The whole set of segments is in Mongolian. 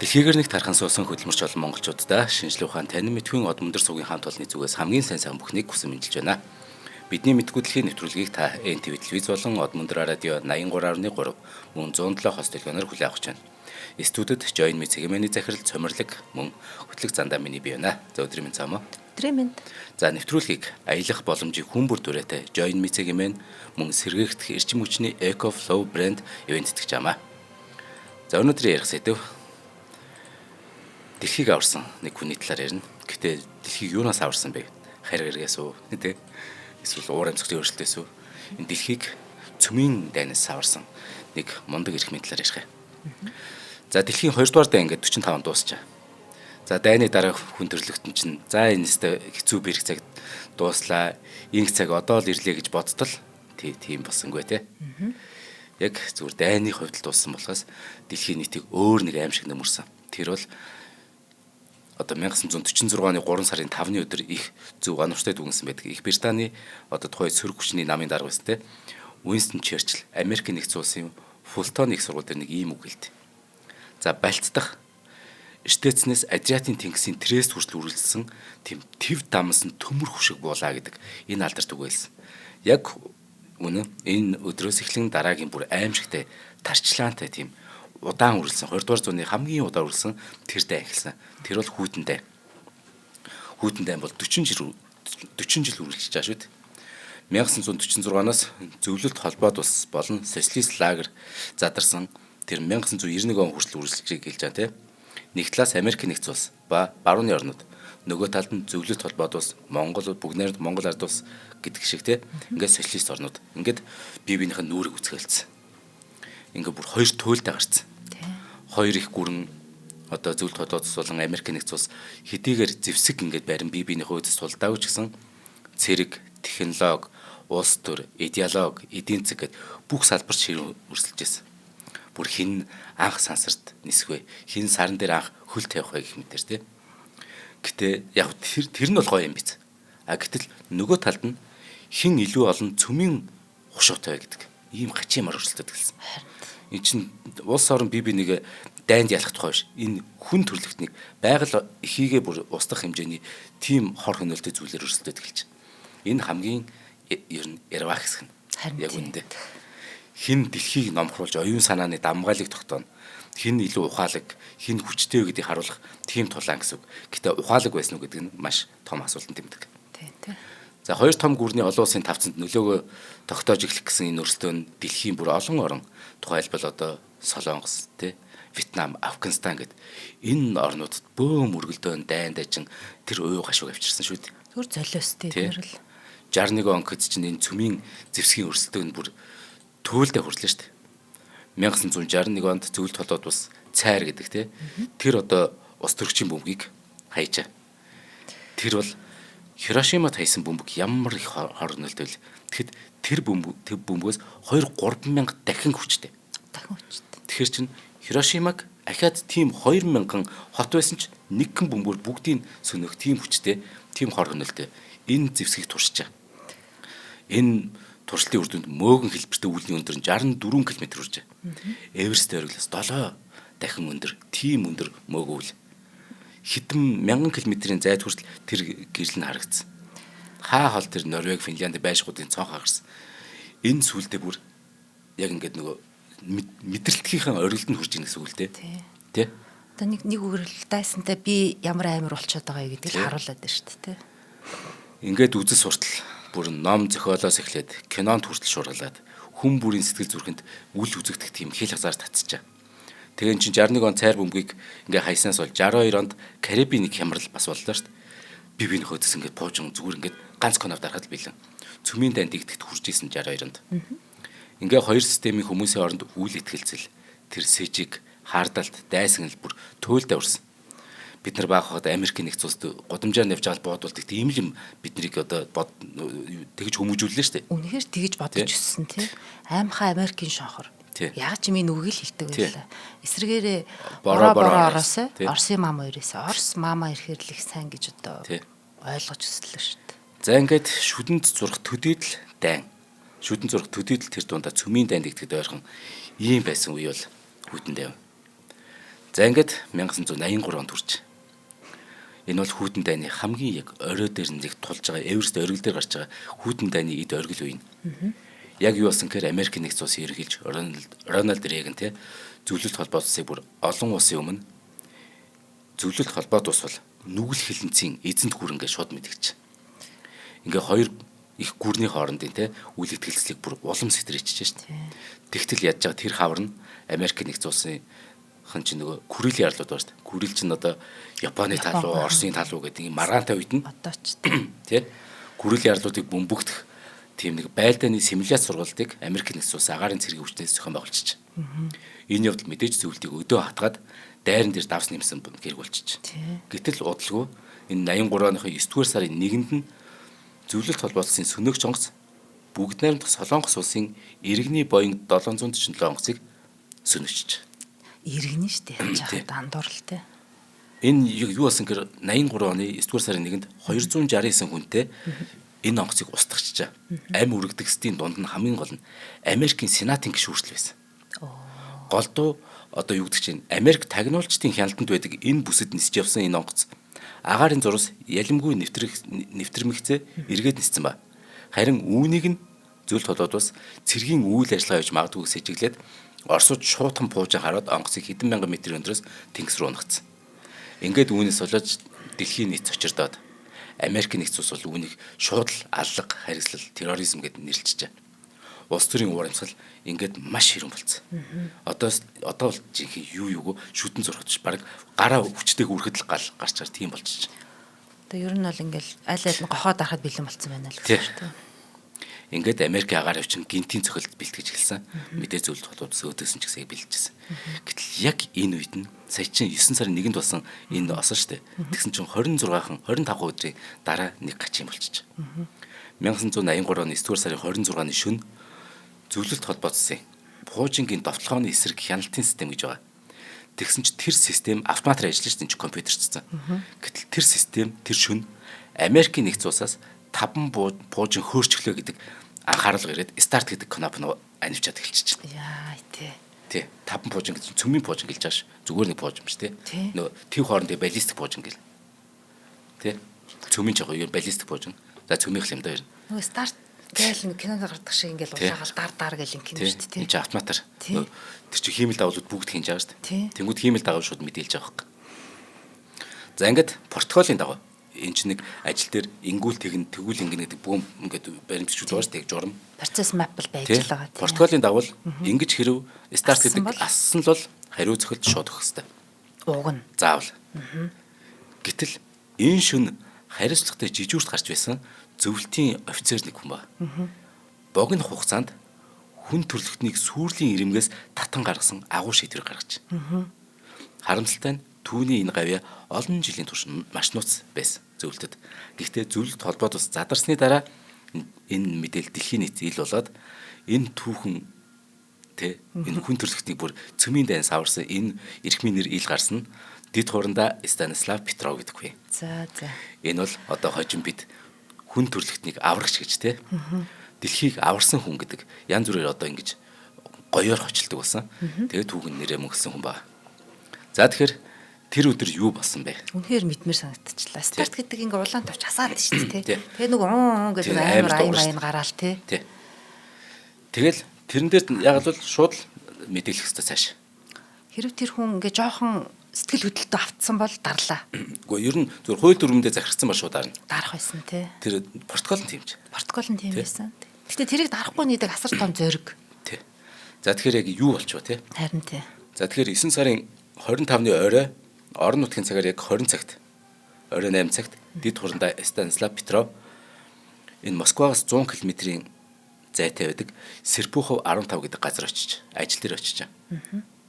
Дэлхийгээр нэг тархан суусан хөдөлмөрч олон монголчуудаа шинжлэх ухаан танин мэдхүйн од мөндөр сувгийн хамт олонны зүгээс хамгийн сайн бүхнийг хүсэн мэндэлж байна. Бидний мэдгүй дэлхийн нэвтрүүлгийг та NTV телевиз болон од мөндөр радио 83.3 мөн 107 хос дэлгүүрээр хүлээн авч байна. Студид Join Me цэгийн захирал Цомирлог мөн хөтлөх зандаа миний бий байна. За өдрийн мэнд цаамаа. Өдрийн мэнд. За нэвтрүүлгийг аялах боломжийг хүн бүр дүрээтэй Join Me цэгийн мөн сэргээгдэх эрчим хүчний Eco Flow брэнд ивент тэтгэж байна. За өнөөдөр ярих сэдэв дэлхийг аварсан нэг хүний талаар ярина. Гэхдээ дэлхийг юунаас аварсан бэ? Харь гэргээс үү? Тэ? Эсвэл уур амьсгалын өөрчлөлтөөс үү? Энэ дэлхийг цөмийн дайнаас аварсан нэг мундаг эрхмийн талаар ярих юм. За дэлхийн 2 дугаар дай ингээд 45 дуусчаа. За дайны дараа хүн төрлөختөн чинь за энэстэй хэцүү бэрх цаг дууслаа. Инх цаг одоо л ирлээ гэж бодтол тийм болсонгүй те. Яг зүгээр дайны хувьд л дууссан болохоос дэлхийн нийтийг өөр нэг аим шиг нөмөрсөн. Тэр бол одоо 1946 оны 3 сарын 5-ны өдөр их зөв оновчтой дүгнсэн байдаг. Их Британий одоо тухайн сөрөг хүчний намын дарга байсан те. Уинстон Черчилль Америк нэгдсэн улсын Фултон их сургууль дээр нэг ийм үг хэлдэг. За Бальт дахь Штетснээс Адриатын тэнгисийн Трэст хүртэл үргэлжилсэн тийм төв дамсан төмөр хүшиг буулаа гэдэг энэ алдарт үг байлсан. Яг үнэ энэ өдрөөс эхлэн дараагийн бүр аимшигтай тарчлаантай тийм удаан үргэлжлсэн 20 дугаар зууны хамгийн удаан үргэлжлсэн тэр дай эхэлсэн. Тэр бол Хүйтэн дай. Хүйтэн дай бол 40 жил үргэлжилж байгаа шүү дээ. 1946-наас зөвлөлт холбоод улс болон социалист лагер задарсан тэр 1991 он хүртэл үргэлжлэжийг хэлж байгаа тийм. Нэг талаас Америк нэгдсэн улс ба барууны орнууд, нөгөө талд нь зөвлөлт холбоод улс, Монгол бүгнээр Монгол ард улс гэдэг шиг тийм. Ингээд социалист орнууд. Ингээд бие биенийх нь нүрийг үсгэлцсэн. Ингээд бүр хоёр туйлдаа гарцсан. Хоёр их гүрэн одоо зөвлөлт холбоод улс болон Америк нэгдсэн улс хэдийгээр зэвсэг ингээд барин бие биенийхээ өөдөс сулдаагүй ч гэсэн цэрэг, технологи, улс төр, идеологи, эдийн засаг гэд бүх салбарт ширүүн өрсөлдөж байсан. Бүр хин анх сансарт нисвэ, хин сарн дээр анх хөл тавих вэ гэх мэтэр тий. Гэтэ яг тэр нь бол гоё юм биз. А гэтэл нөгөө талд нь хин илүү олон цөмийн хушуутай гэдэг ийм гачимар өрсөлдөд гэлсэн. Энд чинь улс орон бие биенийг дайнд ялах тухай биш. Энэ хүн төрлөختнийг байгаль эхийгээ бүр устгах хэмжээний тийм хор хөнөөлтөй зүйлээр өрсөлдөд гэлж. Энэ хамгийн ер нь ярваа хэсэг нь. Яг үүндээ. Хин дэлхийг номхруулж оюун санааны дамгаалыг тогтооно. Хин илүү ухаалаг, хин хүчтэй гэдгийг харуулах тийм тулаан гэсэн үг. Гэтэ ухаалаг байсан уу гэдэг нь маш том асуултанд тэмдэг. Тийм. За хоёр том гүрний олон улсын тавцанд нөлөөгөө тогтоож эхлэх гэсэн энэ өрсөлдөөн нь дэлхийн бүр олон орн тухайлбал одоо Солонгос, тэ, Вьетнам, Афганистан гэд энэ орнуудад бөөм өргөлдөөн дайн дажин тэр уу гашууг авчирсан шүү дээ. Түр золиостэй тэр л 61 он гэд чинь энэ цөмийн зэвсгийн өрсөлдөөн бүр төөлдөө хурлаа шүү дээ. 1961 онд зөвлөлт холбоод ус цайр гэдэг те. Тэр одоо ус төрөгчийн бөмбөгийг хаяжаа. Тэр бол Хирошимад хайсан бөмбөг ямар их хор нөлтөөл. Тэгэхэд тэр бөмбөгөөс 2-3 мянга дахин хүчтэй. Тэгэхээр чин Хирошимаг ахаад тийм 2000 хот байсан ч нэгэн бөмбөр бүгдийг сөнөх тийм хүчтэй, тийм хор нөлтөй. Энэ зэвсгийг туршичаа. Энэ туршлын үр дүнд мөөгөн хэлбэртэй үүлний өндөр нь 64 км хүрч байгаа. Эверест дөрвөлөөс 7 дахин өндөр, тийм өндөр мөөгөөл. Хэдэн мянган километрийн зайд хүртэл тэр гэрэл нь харагдсан. Хаа хол тэр Норвег, Финлянд байшгуудын цонх хагарсан. Энэ сүулдэ бүр яг ингээд нөгөө мэдрэлтгийнхэн орилдонд хүрч ийн гэсэн үг л дээ. Тэ? Одоо нэг үгэрэл дайсантай би ямар амар болчиход байгаа юм гэдгийг харуулад байна шүү дээ, тэ. Ингээд үзэл суртал бүр ном зохиолоос эхлээд кинонд хүртэл шуургалаад хүн бүрийн сэтгэл зүрхэнд үл үзэгдэх тийм хэл хязгаар татчихаа. Тэгээ чин 61 он цайр бөмбөгийг ингээ хайснаас бол 62 онд Карибын нэг хямрал бас боллоо шүү дээ. Би биний хөдөөс ингээ буужин зүгээр ингээ ганц конов дарахад билэн. Цөмийн дайнд дэгдэхт хүрж исэн 62 онд. Ингээ хоёр системийн хүмүүсийн оронд үйл итгэлцэл тэр сэжиг хаардалт дайсагнал бүр төөлдөө урсан. Бид нар баахад Америк нэгдсэн улсад гудамжаар навж аваад буудуулдаг тийм юм биднийг одоо тэгж хүмүүжүүллээ шүү дээ. Үнэхээр тэгж бодож өссөн тийм. Аймхаа Америкийн шонхор. Яг ч минь үгийг хэлдэг байлаа. Эсрэгээрээ бороо ороосоо Орсын мама өрөөсөө Орс мама ирэхээр л их сайн гэж одоо ойлгож өслөө шүү дээ. За ингээд шүдэнд зурх төдийдл дайн. Шүдэнд зурх төдийдл тэр дундаа цөмийн дайнд нэгтгэд ойрхон ийм байсан үе бол Хүйтэн дай. За ингээд 1983 онд хүрч. Энэ бол Хүйтэн дайны хамгийн яг орой дээр нэг тулж байгаа Эверест оргил дээр гарч байгаа Хүйтэн дайны эд оргил үе. Яг юу болсон гэхээр Америк нэгдсэн улсын ерөнхийлж Рональд Рейган те зөвлөлт холбоот улсыг бүр олон улсын өмнө зөвлөлт холбоот улс бол нүгэл хилэнцийн эзэнт гүр ингээд шууд мэдгэж. Ингээ хоёр их гүрний хоорондын те үйл итгэлцлийг бүр улам сэтрээчж шээ. Тэгтэл яаж байгаа тэр хавар нь Америк нэгдсэн улсын чинь нөгөө Курилийн арлууд байна шүү дээ. Курил чинь одоо Японы тал руу, Оросын тал руу гэдэг юм маргаантай үед нь одоо ч тий Курилийн арлуудыг бөмбөгдөх тийм нэг байлдааны симуляц сургалтыг Америк нэгдсэн улс агаарын цэргийн хүчнээс зохион байгуулчих. Энэ явдал мэдээж зөвлөлтийг өдөө хатгаад дайран дээр давс нэмсэн гэрэг болчих. Гэтэл удалгүй энэ 83 оны 9-р сарын 1-нд нь зөвлөлт холбоотлын сөнөөгч онгоц бүгд найрамдах Солонгос улсын иргэний Боинг 747 онгоцыг сөнөчж. Иргэн шүү дээ. Яаж яах дандууралтай. Энэ юу болсон гэхээр 83 оны 9-р сарын 1-нд 269 хүнтэй энэ онгоцыг устгахчаа. Амь үрэгдэхсдийн дунд нь хамгийн гол нь Америкийн Сенатын гишүүртэл байсан. Голдуу одоо юу гэдэг чинь Америк тагнуулчдын хяналтанд байдаг энэ бүсэд нисэж явсан энэ онгоц агаарын зурус ялимгүй нэвтрэмэгцээ эргээд ниссэн ба. Харин үүнийг нь зөвлөлт холбоод бас цэргийн үйл ажиллагаа хийж магадгүй сэжиглээд Оросууд шуутхан пуужин хараад онгоцыг хэдэн мянган метрийн өндөрөөс тэнгис рүү унагцсан. Ингээд үүнээс болоод дэлхийн нийт цочирдоод Америк нэгдсэн улс бол үүнийг шууд л аллах, харьцлал, терроризм гэдээ нэрлэжээ. Улс төрийн урамсгал ингээд маш хэрэг болсон. Одоо бол жинхэнэ юуг шүтэн зурхатж баг гараа өвчтэйг үрхэд л гарч чаар тийм болчих. Одоо ер нь бол ингээл аль аль нь гохоод арахад бэлэн болсон байна л гэсэн шүү дээ. Ингээд Америкийн агаар авчин гинтийн цохилт бэлтгэж эхэлсэн. Мэдээ зөвлөлт холбоос өөдөөсөн ч гэсэн бэлтжсэн. Гэтэл яг энэ үед нь сая чинь 9 сарын 1-нд болсон энэ осон штэ. Тэгсэн чинь 25 өдрийн дараа нэг гачин болчих. 1983 оны 9-р сарын 26-ны шөнө зөвлөлт холбооцсон пуужингийн довтлооны эсрэг хяналтын систем гэж байгаа. Тэгсэн чинь тэр систем автоматар ажиллаж чинь компьютерчсэн. Гэтэл тэр систем тэр шөнө Америкийн нэгдсэн улсаас 5 пуужин хөөрчлөө гэдэг анхаарал ирээд старт гэдэг кнопыг анивчаад эхэлчихэж байна. Яа тий. 5 пуужин гэж цөмийн пуужин гэлж байгаа ш. Зүгээр нэг пуужин биш тий. Нөө төв хоорондын баллистик пуужин гэл. Тий. Цөмийн жоо юу баллистик пуужин. За цөмийн юм да. Нөгөө старт гээл нэг кинонд гардаг шиг ингээл улаагаал дар гэл юм кино шүү дээ тий. Энд автоматар. Тэр чинь хиймэл дагуулууд бүгд хийж байгаа шүү дээ. Тэнгүүд хиймэл дагуул шууд мэдээлж байгаа хэрэг. За ингээд портфолийн дагуу энэ чинь нэг ажил дээр ингүүл тэгвэл ингэнэ гэдэг бүүм ингээд баримтчуд байгаа шүү дээ журам. Процесс map л байж л байгаа. Портфолийн дагуу ингэж хэрв старт гэдэг ассан л бол хариу зөвхөлт шууд өгөх хэрэгтэй. Уг нь заавал. Гэтэл энэ шөнө хариуцлагатай жижүүрт гарч байсан зөвлөлтийн офицер нэг хүн ба. Богино хугацаанд хүн төрлөختнийг сүрлийн ирэмгээс татан гаргасан агуу шийдвэр гаргаж. Харамсалтай нь түүний энэ гавья олон жилийн турш маш нууц байсан зөвлөлтөд. Гэхдээ зөвлөлт холбоод ус задарсны дараа энэ мэдээлэл дэлхийн нийт ил болоод энэ түүхэн энэ хүн төрлөختнийг бүр цөмийн дайн саварсан энэ эрхмийн нэр ил гарсан дэд хурандаа Станислав Петров гэдэг хүн. За. Энэ бол одоо хожим бид хүн төрлөختнийг аврагч гэж те. Дэлхийг аварсан хүн гэдэг янз бүрээр одоо ингэж гоёор хочилдог болсон. Тэгээд түүхэн нэрээ мөнгөсөн хүн ба. За тэгэхээр тэр өдөр юу болсон бэ? Үнэхээр мэдмээр санагдчихлаа. Старт гэдэг ингээ улаан тавч хасаад шүү дээ. Тэгээ нэг гэдэг амар аян гараал тий. Тэгэл тэрэн дээр яг л шууд мэдээлэх хэрэгтэй цааш. Хэрв тэр хүн ингээ жоохон сэтгэл хөдлөлтөд автсан бол дарлаа. Үгүй ер нь зөв хууль дүрмэндээ захирцсан ба шууд дарна. Дарах байсан тий. Тэр протокол нь тиймч. Протокол нь тийм байсан. Гэхдээ тэрийг дарахгүй нийдэг асар том зориг. Тий. За тэгэхээр яг юу болчихв тий? Харин тий. За тэгэхээр 9 сарын 25-ны орой орон нутгийн цагаар яг 20 цагт орой 8 цагт дэд хурандаа Станислав Петров энэ Москвагаас 100 км-ийн зайтай байдаг Серпухов 15 гэдэг газар очиж ажил дээр очиж.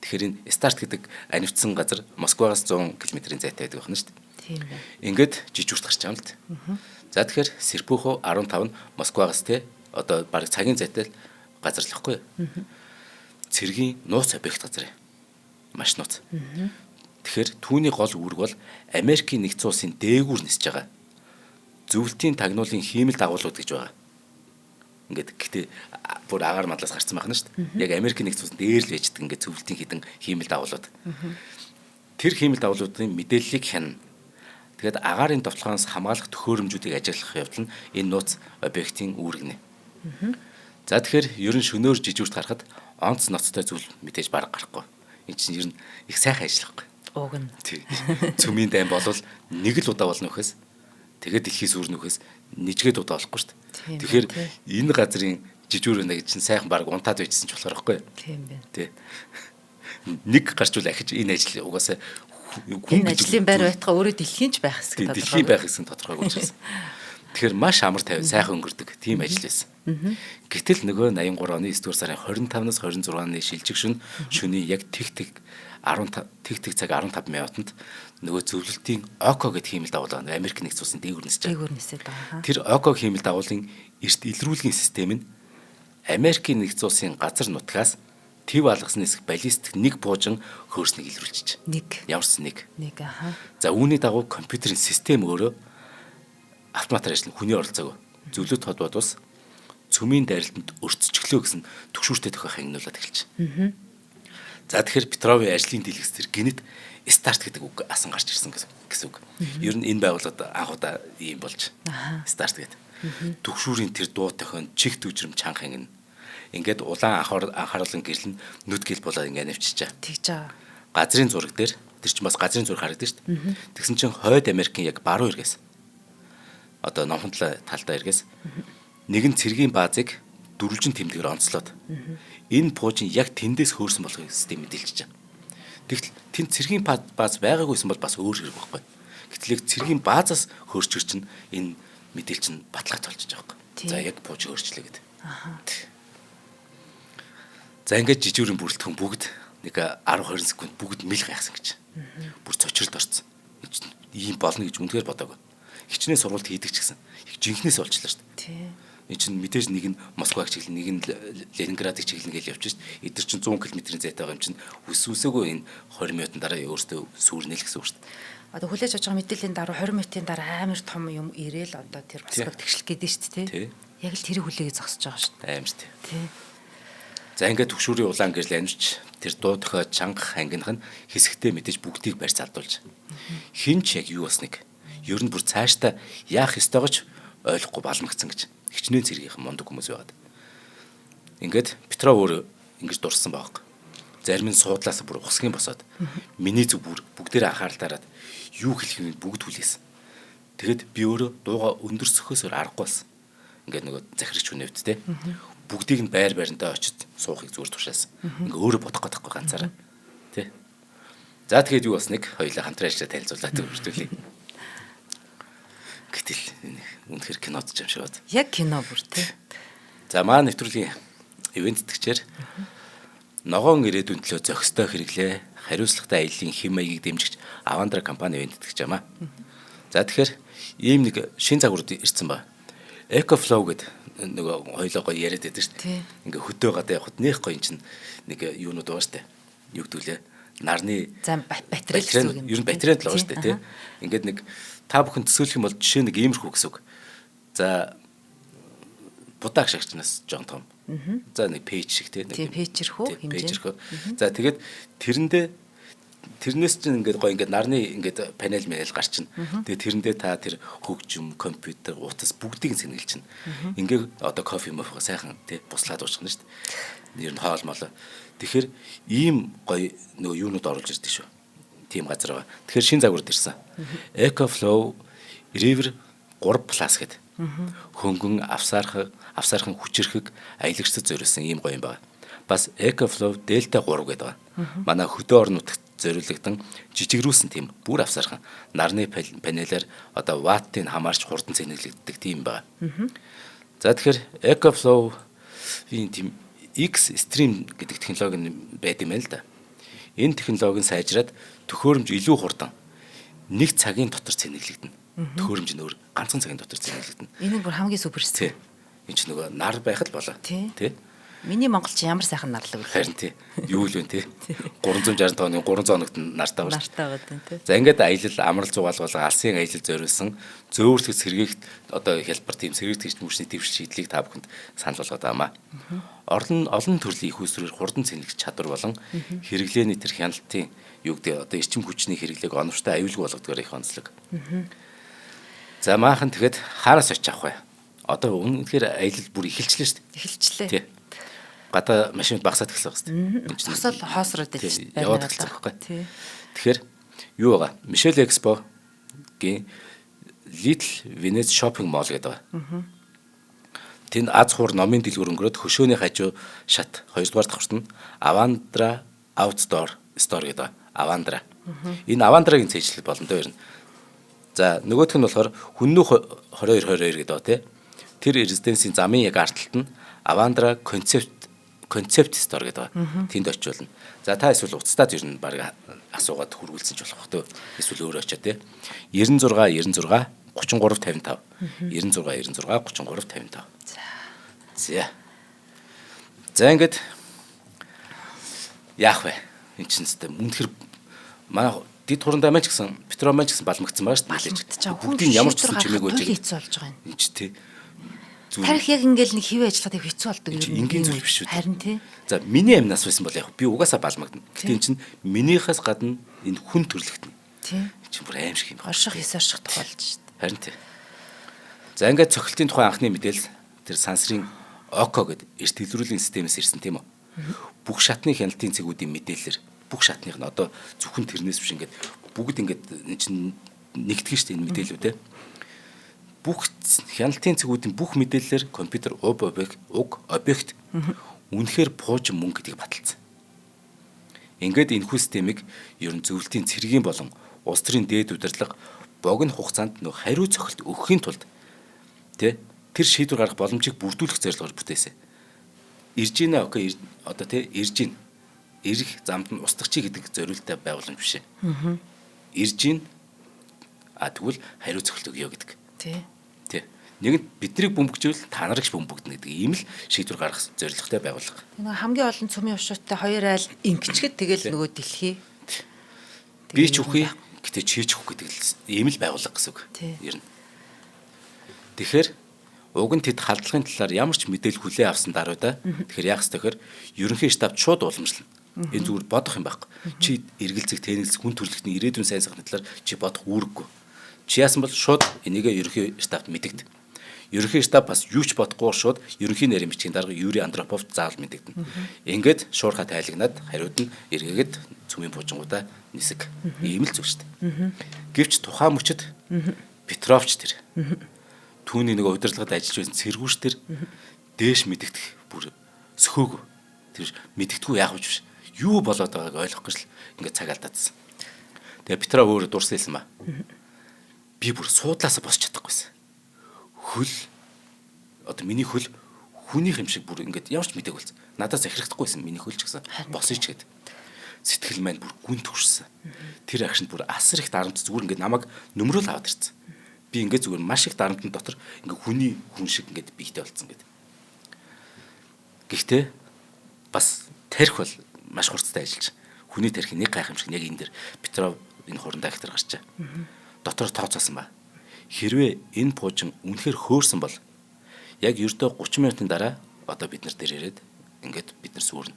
Тэгэхээр энэ старт гэдэг анивчсан газар Москвагаас 100 км-ийн зайтай байдаг байна шүү дээ. Тийм байна. Ингээд жижигүрт гарч байгаа юм л дээ. За тэгэхээр Серпухов 15 нь Москвагаас одоо бараг цагийн зайтай газар л ихгүй. Цэргийн нууц объект газар юм. Маш нууц. Тэгэхээр түүний гол үүрэг бол Америкийн нэгдсэн улсын дээгүүр нисэж байгаа зөвлөлтийн тагнуулын хиймэл дагуулууд гэж байгаа. Ингээд гэхдээ бүр агаар мадлаас гарсан байна шүү дээ. Яг Америкийн нэгдсэн улсын дээр л байждаг ингээд зөвлөлтийн хідэн хиймэл дагуулууд. тэр хиймэл дагуулуудын мэдээллийг хянана. Тэгээд агаарын довтлогоос хамгаалах төхөөрөмжүүдийг ажиглах явдал нь энэ нууц объектын үүрэгнэ. За тэгэхээр ер нь шөнөөр жижүүрт харахад онц ноцтой зүйл мэдээж бараг гарахгүй. Энэ чинь ер нь их сайхан ажиллахгүй. Уг нь. Цөмийн дайм болвол нэг л удаа болно нөхөөс. Тэгээд дэлхий сүрнэ нөхөөс нэжгээд удаа болохгүй шүү дээ. Тэгэхээр энэ газрын жижүүр нэг чинь сайхан бараг унтаад байжсэн ч болохоор байхгүй. Тийм байна. Тий. Нэг гарчвал ахиж энэ ажил угаасаа энэ ажлын байр байтгаа өөрөө дэлхийн ч байх хэсэг тодорхой. Дэлхийн байх хэсэг тодорхойг учраас. Тэгэхээр маш амар тайван сайхан өнгөрдөг тийм ажил байсан. Гэтэл нөгөө 83 оны 9 дугаар сарын 25-наас 26-ны шилжих шөнийн яг тэг цаг 15 минутанд нөгөө зөвлөлтийн ОКО гэдэг хиймэл дагуулга Америк нэгдсэн улсын дээгүүр нисэж байгаа. Тэр ОКО хиймэл дагуулгын эрт илрүүлгийн систем нь Америкийн нэгдсэн улсын газар нутгаас төв алгасны хэсэг баллистик нэг буужин хөөснийг илрүүлчих. Ямарсан нэг. За үүний дагуу компьютерийн систем өөрөө автоматар ажиллана. Хүний оролцоог зөвлөлт холбоод ус цөмийн дайралтанд өрцөжглөө гэсэн түгшүүртэй тохиох хангилуулаад эхэлж. За тэгэхээр Петровын ажлын дэлгэц төр гинэт старт гэдэг үг асан гарч ирсэн гэсэн үг. Ер нь энэ байгууллагад анхудаа ийм болж старт гэдэг. Түгшүүрийн тэр дуу тохион чих төвжрөм чанга хангина. Ингээд улаан анхааруулгын гэрэл нь нүд гэл болоод ингээд навчиж байгаа. Тэгж байгаа. Газрын зураг дээр тэр чинь бас газрын зураг харагдаж шүү дээ. Тэгсэн чинь хойд Америкийн яг баруун эргээс одоо номхон талдаа эргээс нэгэн цэргийн баазыг дөрвөлжин тэмдгээр онцлоод энэ пуужин яг тэндээс хөөрсөн болохыг систем мэдээлж байгаа. Тэгтэл тэнд цэргийн бааз байгаагүйсэн бол бас өөр хэрэг байхгүй. Гэтэл яг цэргийн баазаас хөөрчөр чинь энэ мэдээлэл чинь баталгаач болчихж байгаа байхгүй. За яг пууж өөрчлөө гэдэг. За ингээд жижүүрийн бүрэлдэхүүн бүгд нэг 10-20 секунд бүгд мэл гайхсан гэж. Бүр цочролд орсон. Ийм болно гэж үнэхээр бодоагүй. Хичнээн сургалт хийдэг ч гэсэн их жинхнээс олчлаа шүү дээ. Энэ чинь мэдээж нэг нь Москваг чиглэн, нэг нь Ленинградыг чиглэн гэж явж шít. Эдгээр чинь 100 км-ийн зайтай байгаа юм чинь үсвүсээгөө энэ 20 минутын дараа өөртөө сүрнэл гэсэн үг шүү дээ. Одоо хүлээж авч байгаа мэдээллийн дараа 20 минутын дараа амар том юм ирээл одоо тэр Москваг тэгшлэх гээд шүү дээ. Яг л тэрийг хүлээгээ зогсож байгаа шүү дээ. Амар тий. За ингээд түгшүүрийн улаан гэрэл амжиж тэр дуу тохио чанга ангинах нь хэсэгтээ мэдээж бүгдийг барьц алдуулж. Хин ч яг юу басныг ер нь бүр цаашдаа яах ёстойгоч ойлгохгүй балмагцсан гэж хичнээн цэргийнхэн мундаг хүмүүс байгаад. Ингээд Петров өөр ингэж дурсан байхгүй. Зарим нь суудлаас бүр ухсгийн босоод миний зүг бүр бүгдээрээ анхаарал дараад юу хэлхийг бүгд хүлээсэн. Тэгэд би өөрөө дууга өндөр сөхөөсөр аргагүй болсон. Ингээд нөгөө захирагч хүнэвд те. Бүгдийг нь байр байрантаа очиж суухыг зүгээр тушаасан. Ингээ өөрөө бодох гэдэггүй ганцаараа. Тэ. За тэгээд юу басныг хоёулаа хамтран ажиллаад танилцуулаад өртүүлээ. Гэтэл үнэхээр кинод ч юм шиг бод. Яг кино бүр тий. За маа нэвтрүүлгийн ивент тэтгэгчээр ногоон ирээдүйн төлөө зохистой хэрэглээ хариуцлагатай аяллаа хэм маягийг дэмжигч Авандра компани ивент тэтгэж байгаа. За тэгэхээр ийм нэг шин загварууд ирсэн ба. EcoFlow гэдэг нөгөө хоёлоо гоё яриад байдаг шүү дээ. Ингээ хөдөө гадаа явахад нэх гоё чинь нэг юунууд байгаа шүү дээ. Юу гэдүүлээ? Нарны батарей гэсэн үг юм. Ер нь батарей л байгаа шүү дээ, тий. Ингээд нэг та бүхэн төсөөлөх юм бол жишээ нэг иймэрхүү гэсэн үг. За будаа шагчнаас жоон том. За нэг пэйж шиг тий. Тий, пэйжэрхүү хэмжээ. За тэгээд тэрнээс чинь ингээд гоё ингээд нарны ингээд панел гарчна. Тэгээд тэрэндээ та тэр хөгжим, компьютер, утас бүгдийг нь сэнгэлж чинь. Ингээд одоо кофе мофго сайхан тий буслаад уушгана шүү дээ. Ер нь хоол мол. Тэгэхээр ийм гоё нөгөө юунууд оруулж ирдэ шүү. Тийм газар байгаа. Тэгэхээр шин загвард ирсэн. EcoFlow River 3 Plus гэдэг. Хөнгөн авсаархан хүчирхэг аялагчдад зориулсан ийм гоё юм байна. Бас EcoFlow Delta 3 гэдэг байна. Манай хөдөө орон нутагт зориулагдсан жижигрүүлсэн тийм бүр авсаархан нарны панелаар одоо ваттыг хамаарч хурдан цэнэглэгддэг тийм байна. За тэгэхээр EcoFlow-ийн тийм X-Stream гэдэг технологи байд юм байна л да. Энэ технологи нь сайжраад төхөөрөмж илүү хурдан нэг цагийн дотор цэнэглэгдэнэ. Төхөөрөмж нь өөр ганцхан цагийн дотор цэнэглэгдэнэ. Энэ бүр хамгийн супер шүү. Энэ ч нөгөө нар байх л болоо. Тий. Миний монголч ямар сайхан нарлаг вэ? Харин тий. Юу л вэ тий. 360 тооны 300 хоногт нартаа байна. Нартаа байна тий. За ингээд аялал амрал зугаалгал алсын аялал зориулсан зөөвөрлөх сэргийгт одоо хялбар тийм сэргийгт мөрчний дэвшил шийдлийг та бүхэнд санал болгоод байнаа. Олон төрлийн их усрээр хурдан цэнгэлэх чадвар болон хэрэглээний тэр хяналтын юу гэдэг одоо эрчим хүчний хэрэглээг оновчтой аюулгүй болгодгоор их онцлог. За maaхан тэгэхэд хаараас очиж авах вэ? Одоо үнэхээр аялал бүр эхэлчлээ шүү дээ. Эхэлчлээ. Тий. Гадаа машинд багасаад эхэлсэн байна. Босоод хоосроод байж байна. Яваад эхэлсэн байхгүй. Тий. Тэгэхээр юу байгаа? Мишель Экспогийн Little Venice Shopping Mall гэдэг байгаа. Тэнд аз хуур номын дэлгүүр өнгөрөөд хөшөөний хажуу шат 2 дугаар давхарт нь Avandra Outdoor Store гэдэг. Avandra. Энэ Avandra-гийн цээжлэл болно доо ер нь. За нөгөөх нь болохоор Хүннүү 2222 гэдэг тий. Тэр резиденсийн замын яг артталт нь Avandra концепт стор гэдэг байгаа. Тэнд очиволно. За та эсвэл уцтаад ер нь баг асуугаад хүргүүлсэн ч болох бах төө. Эсвэл өөрөө очиод тий. 96 33 55. 96 33 55. За. За ингээд яах вэ? Энд чинь зү үнэхэр манай дид хурандаа маань ч гэсэн Петро маань ч гэсэн балмагдсан байгаа шүү дээ. Балмагдчихаа. Бүгдийн ямар ч чимээг байж байгаа. Хэцүү болж байгаа юм. Энд ч тий. Тарих яг ингээл нэг хэвээ ажиллахад хэцүү болдог юм. Ингийн зүйл биш үү? Харин тий. За миний амнаас байсан бол яг би угаасаа балмагдана. Гэтэл эн чинь минийхээс гадна энэ хүн төрлөختнө. Тий. Чи бүр аимшиг юм. Орших ёс орших тохиолдож шүү дээ. Харин тий. За ингээд цохилтын тухай анхны мэдээлэл тэр сансрын ОКО гэдэг эрт илрүүлийн системээс ирсэн тийм үү? Бүх шатны хяналтын цэгүүдийн мэдээлэлэр бүх шатных нь одоо зөвхөн тэрнээс биш ингээд бүгд ингээд энэ чинь нэгтгэж штэ энэ мэдээлүүд те. Бүх хяналтын цэгүүдийн бүх мэдээлэлээр компьютер объект үнэхээр пуужин мөнгө гэдгийг баталсан. Ингээд энэхүү системийг ер нь зөвлөлтийн цэргийн болон улс төрийн дээд удирдлага богино хугацаанд нөх хариу цохилт өгөхийн тулд тэ тэр шийдвэр гаргах боломжийг бүрдүүлэх зорилгоор бүтээсэн. Ирж гинэ окей одоо тэ ирж гин ирэх замд нь устгах чи гэдэг зорилттой байгууламж биш ээ. Ирж гин тэгвэл хариу цохилт өгье гэдэг. Тий. Нэг нь биднийг бөмбөгжүүл та нарыг бөмбөгднө гэдэг ийм л шийдвэр гаргах зорилготой байгууллага. Нэг хамгийн олон цөмийн өвшөттэй хоёр айл ингэчгэд тэгэл нөгөө дэлхий. Би ч үхий гэтээ чи ч үх гэдэг ийм л байгууллага гэсэн үг. Ер нь. Тэгэхээр уг нь тэд халдлагын талаар ямар ч мэдээлэл хүлээн авсан даруйда тэгэхээр яах ёстой гэхээр ерөнхий штаб шууд уламжлана. Энэ зүгээр бодох юм байхгүй. Чи эргэлзэх, тэнэлзэх, хүн төрөлхтний ирээдүйн сайн сайхны талаар чи бодох үүрэггүй. Чи яасан бол шууд энийг ерөнхий штабт мэдэгдэн. Ерөнхий штаб бас юу ч бодохгүй шууд ерөнхий нарийн бичгийн дарга Юрий Андроповд заавал мэдэгдэн. Ингээд шуурхай тайлгнаад хариуд нь эргээгээд цөмийн буужингуудаа нисэг. Ийм л зүйл шүү дээ. Гэвч тухайн мөчөд Петровч тэр түүний нэг удирдлагад ажиллаж байсан цэргүүч тэр дээш мэдэгдэх бүр сөхөөг тэр мэдэгдэхгүй яах вэ биш. Юу болоод байгааг ойлгох гэж л ингээд цаг алдаадсан. Тэгээ Петро өөрөө дурсан юм ба. Би бүр суудлаасаа босч чадахгүйсэн. Хөл одоо миний хөл хүнийх юм шиг бүр ингээд ямар ч мэдээг болсон. Надаас захирагдахгүйсэн миний хөл ч гэсэн босъё ч гэд. Сэтгэл маань бүр гүн төгшсөн. Тэр агшинд бүр асар их дарамт зүгээр ингээд намайг нөмрөөл аваад ирсэн. Би ингээд зүгээр маш их дарамтны дотор ингээд хүний хүн шиг ингээд биетэй болцсон гэдэг. Гэхдээ бас тарих бол маш хурцтай ажиллаж хүний тарих нэг гайх юм шиг яг энэ дэр Петров энэ хурандаа ихтер гарчаа. Дотор тооцоосон ба. Хэрвээ энэ пуужин үнэхээр хөөрсөн бол яг ердөө 30 минутын дараа одоо бид нар дээр ирээд ингээд бид нар сүрнэ.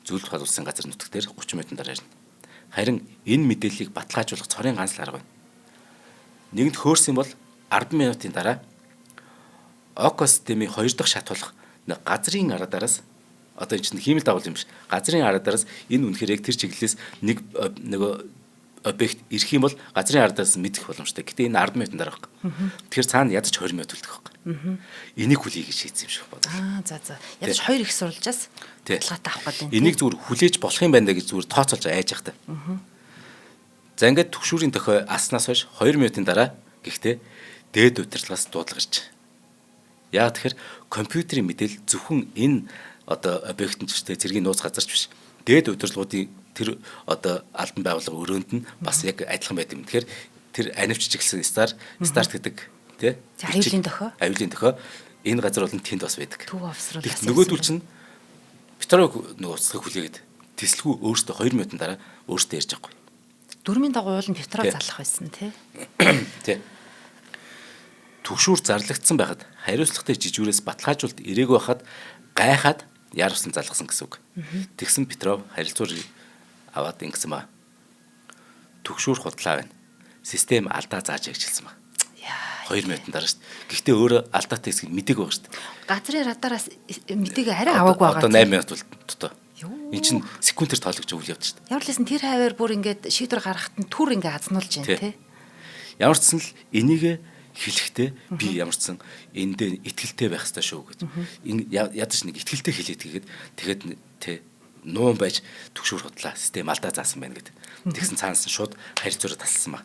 Зөвлөлт хол улсын газар нутаг дээр 30 минутын дараа ирнэ. Харин энэ мэдээллийг баталгаажуулах цорын ганц л арга байна. Нэгэнт хөөрсөн бол 10 минутын дараа ОКО системийн 2 дахь шат болох газрын арадаараас одоо энэ чинь хиймэл дагуул юм биш. Газрын арадаараас энэ үнэхээр яг тэр чиглэлээс нэг объект ирэх юм бол газрын арадаас мэдэх боломжтой. Гэтэ энэ 10 минутын дараа баг. Тэгэхээр цаана ядаж 20 минут үлдэх баг. Энийг хүлэе гэж шийдсэн юм шиг байна. За. Ядаж 2 их сурвалжаас баталгаатай авах гэдэг. Энийг зүгээр хүлээж болох юм байна гэж зүгээр тооцоолж айж явах та. За ингээд төгшүүрийн тохио аснаас хойш 2 минутын дараа гэхдээ дээд удирдлагаас дуудлага ирж. Яг тэгэхээр компьютерийн мэдээлэл зөвхөн энэ одоо объектын ч зэргийн нууц газарч биш. Дээд удирдлагуудын тэр одоо албан байгууллага өрөөнд нь бас яг адилхан байт юм. Тэгэхээр тэр анивч чиглэсэн старт гэдэг тий? Аюулын тохио. Аюулын тохио энэ газар бол тэнд бас байдаг. Төв офсрол. Тэгт нөгөөдөл чинь Петров нөгөө уцхыг хүлээгээд тэслгүй өөртөө 2 минутын дараа өөртөө ярьж байгаа. Дөрмийн дагуу уул нь Петров залах байсан тий. Тий. Түгшүүр зарлагдсан байхад хариуцлагатай жижүүрээс баталгаажуулт ирээг байхад гайхаад яарвсан залгасан гэсэн үг. Тэгсэн Петров харилцуур аваад ингэсэн ба. Түгшүүр худлаа байна. Систем алдаа зааж ягчилсан ба. 2 минутын дараа шүү дээ. Гэхдээ өөрөө алдаатай хэсгийг мэдээг байгаа шүү дээ. Газрын радараас мэдээг арай аваагүй байгаа. Одоо 8 минут бол дутаа. Энд чинь секундээр тоологч үйл явж шүү дээ. Ямар ч лсэн тэр хаваар бүр ингээд шийдвэр гаргахад нь түр ингээд азнуулж байна тий. Ямар ч сан л энийг хэлэхдээ би ямар ч сан эндээ итгэлтэй байх хэрэгтэй шүү гэж. Энэ ядаж нэг итгэлтэй хэлээд тэгээд тий нуун байж түгшүүр худлаа систем алдаа заасан байна гэдэг. Тэгсэн цаанаас нь шууд харилцаараа тасалсан ба.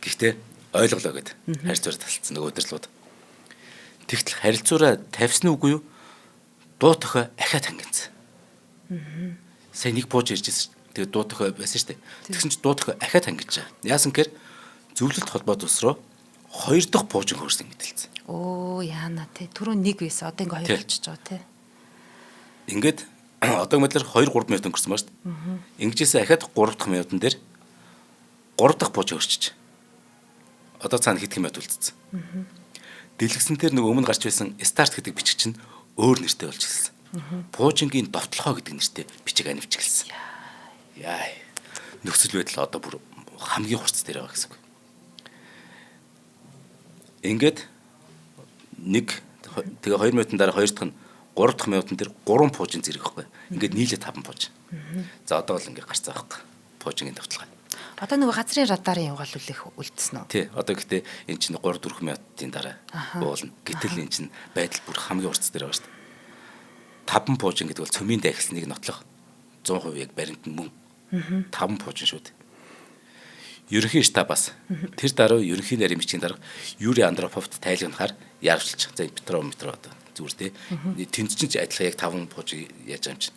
Гэхдээ ойлголоо гэд харилцаараа тасалсан нөгөө өдөрлүүд. Тэгтэл харилцаараа тавьсан үгүй юу? Дуу тохио ахиад хангинсан. Сайн нэг бууж иржсэн. Тэгээд дуу тохио байсан шүү дээ. Тэгсэн чинь дуу тохио ахиад хангиж байгаа. Яасан гэхээр зөвлөлт холбоо тус руу 2 дахь буужин хөрсөн мэдээлсэн. Оо яана тий. Түрүү 1 байсан. Одоо ингээ 2 болчихж байгаа тий. Ингээд одоо мэдлэр 2-3 минут өнгөрсөн ба шүү дээ. Ингэжээсээ ахиад 3 дахь минутан дээр 3 дахь бууж өрчиж. Одоо цаана хэд хэмэт үлдсэн. Дэлгэсэн тэр нөгөө өмнө гарч байсан старт гэдэг бичиг чинь өөр нэртэй болж ирсэн. Буужингийн довтлохоо гэдэг нэртэй бичиг анивчилсан. Яа. Нөхцөл байдал одоо бүр хамгийн хурц дээр байгаа гэсэн үг. Ингээд тэгээ 2 минутын дараа 2 дахь нь 3 дахь минутын дээр 3 буужин зэрэг байхгүй. Ингээд нийлээ 5 буужин. За одоо бол ингээд гарцаа байхгүй. Буужингийн довтлогоо. Одоо нөгөө газрын радарын явуулуулах үлдсэн үү? Тий. Одоо гэхдээ эн чинь 3-4 минутын дараа уулна. Гэтэл эн чинь байдал бүр хамгийн урт дээр байгаа шүү дээ. 5 буужин гэдэг бол цөмийн дахилсныг нотлох 100% яг баримт нь мөн. 5 буужин шүү дээ. Ерөнхий штабаас тэр дараа ерөнхий нарийн бичгийн дарга Юрий Андроповт тайлгнахаар яарвчилж. За Петров одоо зүгээр тий. Тэнд чинь адилхан яг 5 буужин яаж юм чинь.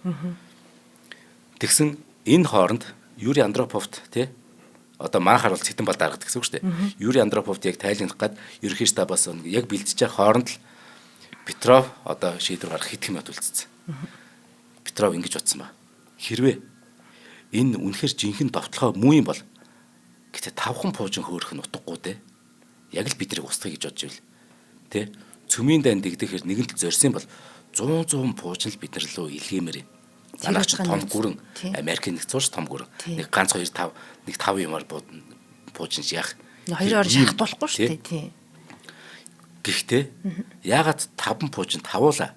Тэгсэн энэ хооронд Юрий Андроповт тий одоо маахаар бол цэтэн бал даргадаг гэсэн үг шүү дээ. Юрий Андроповт яг тайлгнах гад ерөнхий штабаас яг бэлдэж байгаа хооронд л Петров одоо шийдвэр гаргах хэд хэмэт үлдсэн. Петров ингэж бодсон ба. Хэрвээ энэ үнэхээр жинхэнэ довтлохоо муу юм бол гэтээ 5хан буужин хөөрөх нь утгагүй дээ. Яг л биднийг устгах гэж бодж ивэл тий цөмийн дан дэгдэхээр нэгэн л зорьсон бол 100 буужин л бид нар лөө илгээмээр юм. Манай ч том гүрэн Америкийн нэг цууш том гүрэн нэг ганц 2 5 нэг 5 юмар буужин яах 2 орон шахтуулахгүй шүү дээ тий. Гэхдээ яагаад 5 буужин тавуула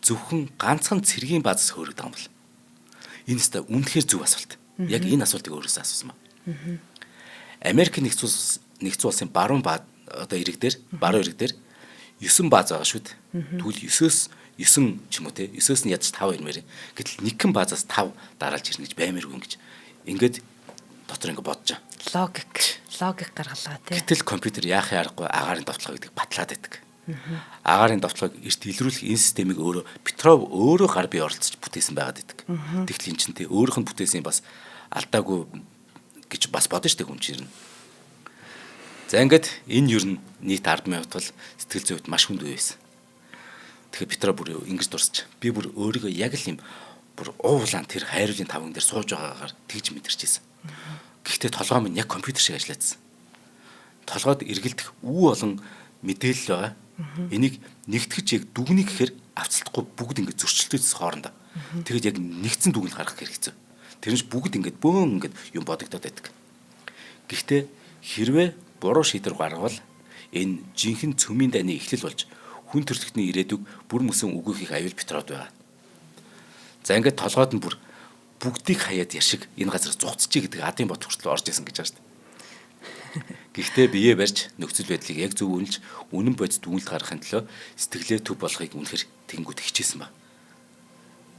зөвхөн ганцхан цэргийн баазаас хөөрөгдөг юм бол энэ өстой үнэхээр зөв асуулт. Яг энэ асуултыг өөрөөсөө асуусан ба. Америк нэгдсэн улсын баруун одоо ирэг дээр 9 бааз байгаа шүү дээ. Тэгвэл 9-өөс 9 ч юм уу те 9-өөс нь ядаж 5 ирмээр. Гэтэл нэгэн баазаас 5 дараалж ирнэ гэж баймааргүй ингэж. Ингээд дотор ингэ бодож байгаа. Логик гаргалаа те. Гэтэл компьютер яахын аргагүй агаарын довтлого гэдэг батлаад байдаг. Агаарын довтлогыг эрт илрүүлэх энэ системийг өөрөө Петров өөрөө гар бие оролцож бүтээсэн байгаад байдаг. Тэгтэл эн чинь те өөрийнх нь бүтээсэн бас алдаагүй гэж бас бодно шүү дээ хүн чинь. За ингээд энэ юу н нийт 10 минут бол сэтгэл зүйд маш хүнд байсан. Тэгэхээр Петров бүр ингэж дурсаж. Би бүр өөрийгөө яг л юм бүр уулаан тэр хайрлын таван дээр сууж байгаагаар тэгж мэдэрчээсэн. Гэхдээ толгой минь яг компьютер шиг ажиллаадсан. Толгойд эргэлдэх үү болон мэдээлэл байгаа. Энийг нэгтгэж яг дүгнийг гэхээр авцалтахгүй бүгд ингэ зөрчилдөөс хоорондоо. Тэгээд яг нэгдсэн дүгнэл гаргах хэрэгцээ. Тэрнээс бүгд ингэ бөөн ингэ юм бодогдоод байдаг. Гэхдээ хэрвээ буруу шийдвэр гаргавал энэ жинхэнэ цөмийн дайны эхлэл болж хүн төрөлхтний ирээдүг бүр мөсөн үгүйхийг аюул Петров байгаа. За ингээд толгойд нь бүр бүгдийг хаяад яшиг энэ газар зугцчих гэдэг адын бот хүртэл орж исэн гэж байна шүү дээ. Гэхдээ бие барьж нөхцөл байдлыг яг зөв үнэлж үнэн бодис дүгнэлт гаргахын төлөө сэтгэлээ төв болгохыг үнэхээр тэнгууд хичээсэн ба.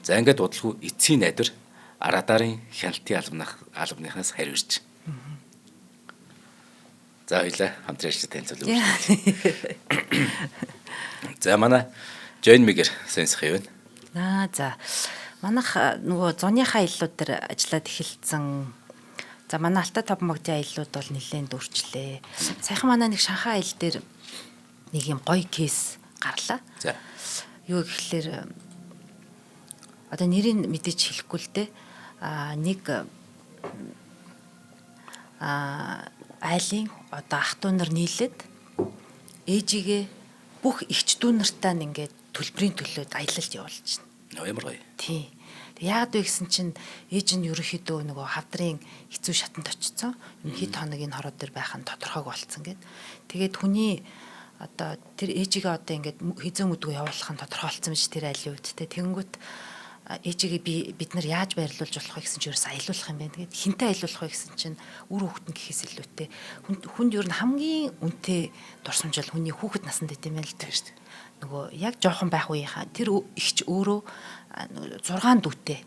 За ингээд удалгүй эцсийн найдвар радаарын хяналтын албаныхаас хариу ирж. За хоёлаа хамтран ажиллаж танилцуулъя. За манай Жон Мигэр сэнсэх юм. За манайх нөгөө зуныхаа иллууд дээр ажиллаад эхэлсэн За манай Алтай Top Mog-ийн аяллууд бол нэлээд дөрчлээ. Саяхан манай нэг Шанхай аялал дээр нэг юм гоё кейс гарлаа. За. Юу гэхэлэр одоо нэрийг мэдээж хэлэхгүй л дээ. Нэг айлын одоо ах トゥ нар нийлээд ээжигээ бүх эгч дүү нартаа ингээд төлбөрийн төлөөд аялалд явуулж байна. Ямар гоё. Тий. Яагаад вэ гэсэн чинь ээж нь ерөнхийдөө нөгөө хавдрын хэцүү шатанд очсон. Хэд хоногийн хороо дээр байх нь тодорхойг болцсон гэд. Тэгээд хүний одоо тэр ээжигээ одоо ингээд хизээ мүдгүй явуулах нь тодорхойлцсон биш тэр айлын үед те. Тэнгүүт ээжигээ бид нар яаж байрлуулж болох вэ гэсэн чинь ерөөс аялуулах юм байна. Тэгээд хинтээ аялуулах вэ гэсэн чинь үр хүүхэд нь гэхээс илүүтэй хүнд ер нь хамгийн үнэтэй дурсамжил хүний хүүхэд насанд идэм байл та шүү дээ. Нөгөө яг жоохон байх үеийнхаа тэр ихч өөрөө 6 дүүтэй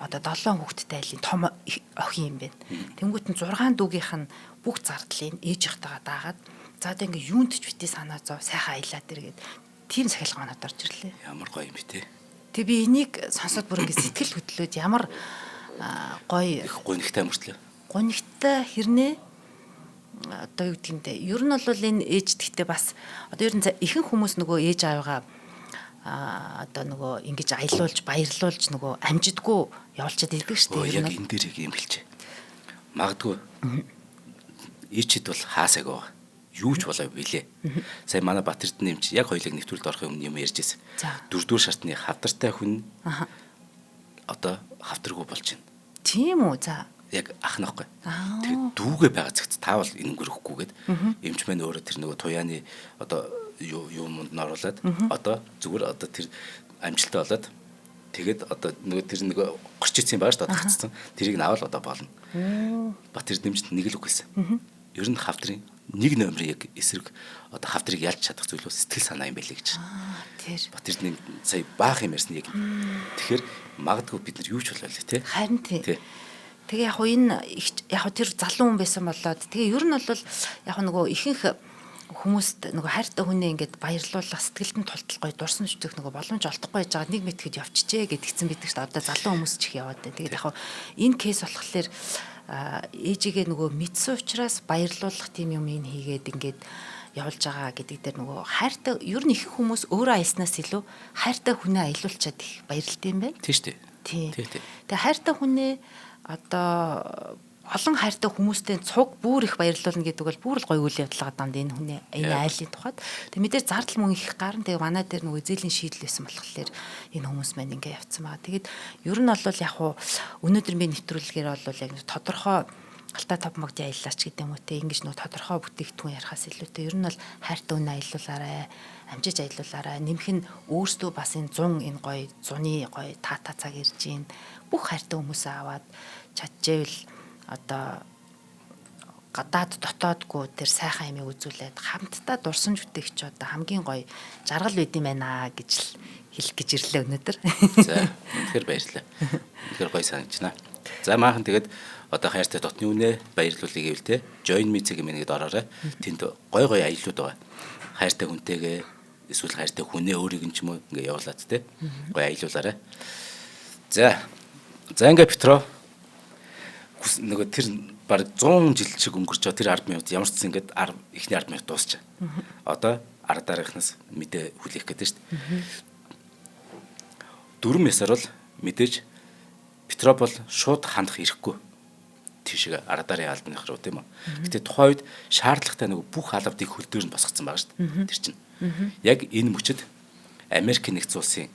одоо 7 хүүхэдтэй айлын том охин юм байна. Тэнгүүт нь 6 дүүгийнх нь бүх зардлыг ээжийнхтэйгээ даагаад за одоо ингээ юунд ч битээ санаа зов сайхан аялаад иргээд тийм сахилга манад орж ирлээ. Ямар гоё юм бэ те. Тэг би энийг сонсоод бүр ингээ сэтгэл хөдлөөд ямар гоё гонигтай мөртлөө. Гонигтай хэрнээ одоо юу гэдэг юм те. Ер нь бол энэ ээж тэгтээ бас одоо ер нь ихэнх хүмүүс нөгөө ээж аавыгаа одоо нөгөө ингэж аялуулж баярлуулж нөгөө амжидгүй явуулчаад ирдэг шүү дээ. Яг энэ дээр юм хэлж. Магадгүй ээчэд бол хаасаг байгаа. Юу ч болоо билээ. Сая манай Батэрдэн нэмч яг хоёулыг нэвтрүүлд орохын өмнө юм ярьжсэн. 4-р шатны хавдартай хүн одоо хавдаргүй болж байна. Тийм үү? За. Яг ах нөхгүй. Тэгээд дүүгээ байгаа цагт таавал энэнгээр өгөхгүйгээд эмч маань өөрөө тэр нөгөө туяаны одоо юмд оруулаад одоо зүгээр одоо тэр амжилттай болоод тэгээд одоо нөгөө тэр нөгөө горчицын байгаа шүү дээ татцсан. Тэрийг нь авал одоо болно. Батэрдэмжт нэг л үг хэлсэн. Ер нь хавдрын нэг номерын яг эсрэг одоо хавдрыг ялж чадах зүйл бол сэтгэл санаа юм байлээ гэж. Тэр Батэрдэн сая баах юм ярьсан яг. Тэгэхээр магадгүй бид нар юу ч болоо тий. Харин тий. Тэгээ яг энэ яг тэр залуу хүн байсан болоод тэгээ ер нь бол яг нөгөө ихэнх хүмүүст нөгөө хайртай хүнээ ингээд баярлуулах сэтгэлд нь тултал гоё дурсан зүтгэх нөгөө боломж олдохгүй байж байгаа нэг мэтгэж явчихжээ гэдгийгсэн бидэг шүү дээ. Одоо залуу хүмүүс ч их яваад байна. Тэгээд яг энэ кейс болохоор ээжигээ нөгөө мэдсэн учраас баярлуулах тийм юм ин хийгээд ингээд явуулж байгаа гэдэг дээр нөгөө хайртай ер нь их хүмүүс өөрөө аялснаас илүү хайртай хүнээ аялуулчаад их баярлалтай юм байна. Тийм шүү дээ. Тийм. Тэгээ хайртай хүнээ одоо олон хайртай хүмүүстэй цуг бүр их баярлуулна гэдэг бол бүр л гоё үйл явдал гадаанд энэ хүний энэ айлын тухайд. Тэг мэдээж зардал мөн их гарна. Тэгээ манай дээр нөгөө зээлийн шийдэл байсан болохоор энэ хүмүүс маань ингээ явцсан байгаа. Тэгээд ер нь бол яг хуу өнөөдөр би нэвтрүүлгээр бол яг тодорхой Алтай Top Mog-ийн аяллаач гэдэг юм уу те ингэж нөгөө тодорхой бүтээгдэхүүн ярихаас илүүтэй ер нь бол хайртай үнэ аялуулаарай, амжиж аялуулаарай. Нэмэх нь өөрсдөө бас энэ 100 энэ гоё зуны гоё таата цаг ирж гин бүх хайртай хүмүүсээ аваад чадчихвэл одоо гадаад дотоодгүй тэр сайхан юмыг үзүүлээд хамтдаа дурсамж бүтээгч одоо хамгийн гоё жаргал байд юм байна гэж л хэлэх гэж ирлээ өнөөдөр. За тэгэхээр баярлалаа. Тэгэхээр гоё санагчнаа. За maaхан тэгээд одоо хайртай дотны үнэ баярлуулъя гэвэл те join me цэг юм нэгэд ороорой. Тэнд гоё гоё аяллууд байгаа. Хайртай хүнтэйгээ эсвэл хайртай хүнээ өөрийг нь ч юм уу ингээ явуулаад те гоё аялуулаарай. За ингээ Петро нөгөө тэр баг 100 жил шиг өнгөрч байгаа тэр 10 минут ямар ч зүйл ингээд эхний 10 минут дуусчаа. Одоо 10 дараагийнхнаас мэдээ хүлээх гэдэг шүү дээ. 4 мясаар бол мэдээж Петро бол шууд хандах ирэхгүй. Тийшээ 10 дарын албаных руу тийм үү. Гэтэ тухайн үед шаардлагатай нөгөө бүх албадыг хөл дээр нь босгоцсон байгаа шүү дээ. Тэр чинь. Яг энэ мөчөд Америк нэгдсэн улсын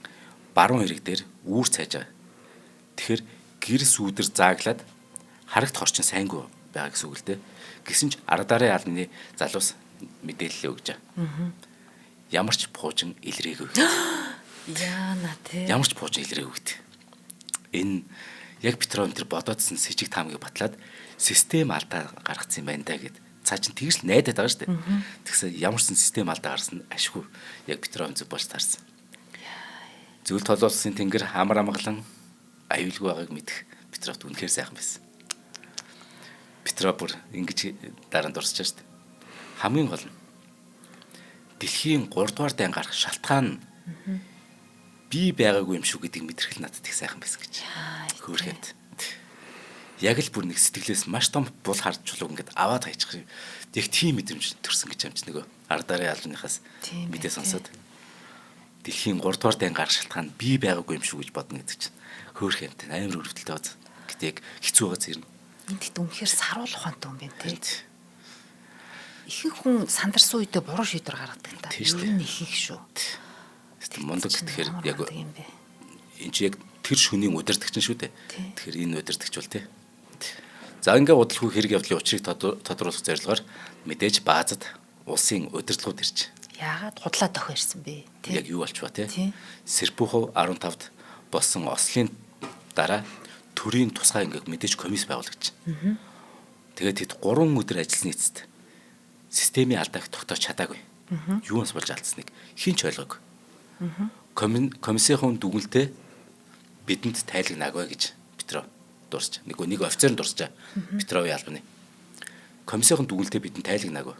баруун ирэг дээр үүр цайж байгаа. Тэгэхээр гэрс үүдэр зааглаад харагт хорчин сайнгүй байгаа гэсэн үг л дээ. Гэсэн ч 10 дарын албаны залуус мэдээлэл өгч байгаа. Ямар ч буужин илрээгүй. Яана тий. Ямар ч буужин илрээгүй гэдэг. Энэ яг Петро өнтер бодоодсэн с ичиг таамгийг батлаад систем алдаа гаргацсан юм байна да гэд. Цаа чин тэгж л найдаад байгаа шүү дээ. Тэгсэн ямар ч систем алдаа гарсан ашгүй яг Петро өнцөг болж таарсан. Зүйл толуулсан тэнгэр амар амгалан аюулгүй байгааг мэдэх Петрот үнэхээр сайхан байсан. Петро бүр ингэж дараа нь дурсаж шүү дээ. Хамгийн гол нь дэлхийн 3 дугаар дан гарах шалтгаан би байгаагүй юм шүү гэдгийг мэдэрхэл надад их сайхан байсан гэж. Хөөрхөд. яг л бүр нэг сэтгэлээс маш том бул харж чулуу ингээд аваад хайчих. Яг тийм мэдрэмж төрсөн гэж амч нөгөө ард дарын албаныхаас мэдээ сонсоод дэлхийн 3 дугаар дайн гарах шалтгаан би байгаагүй юм шүү гэж бодно гэдэг чинь хөөх юмтай амар өрөвдөлтэй бод. Гэтэ яг хэцүү байгаа зэрэг. Энд хэд үнэхээр саруул ухаантай юм байна те. Ихэнх хүн сандарсан үедээ буруу шийдвэр гаргадаг та. Энэ ихэнх шүү. Мундаг тэгэхээр яг энэ чи яг тэр шөнийн удирдагч нь шүү дээ. Тэгэхээр энэ удирдагч бол тий. За ингээ удалгүй хэрэг явдлын учрыг тодруулах зорилгоор мэдээж баазад улсын удирдлагууд ирж. Яагаад худлаа тохиорсон бэ? Яг юу болчихва тий. Серпухов 15-д болсон Ослын дараа төрийн тусгай ингээ мэдээж комисс байгуулагч. Тэгээд тэд 3 өдөр ажилласны эцэст системийн алдааг тогтоож чадаагүй. Юунаас болж алдсныг хэн ч ойлгоогүй. Комиссийн дүгнэлтэд бидэнд тайлаг наагвэ гэж Петров дурсаж. Нэг офицер нь дурсаж. Петровын албаны. Комиссийн дүгнэлтэд бидэнд тайлаг наагвэ.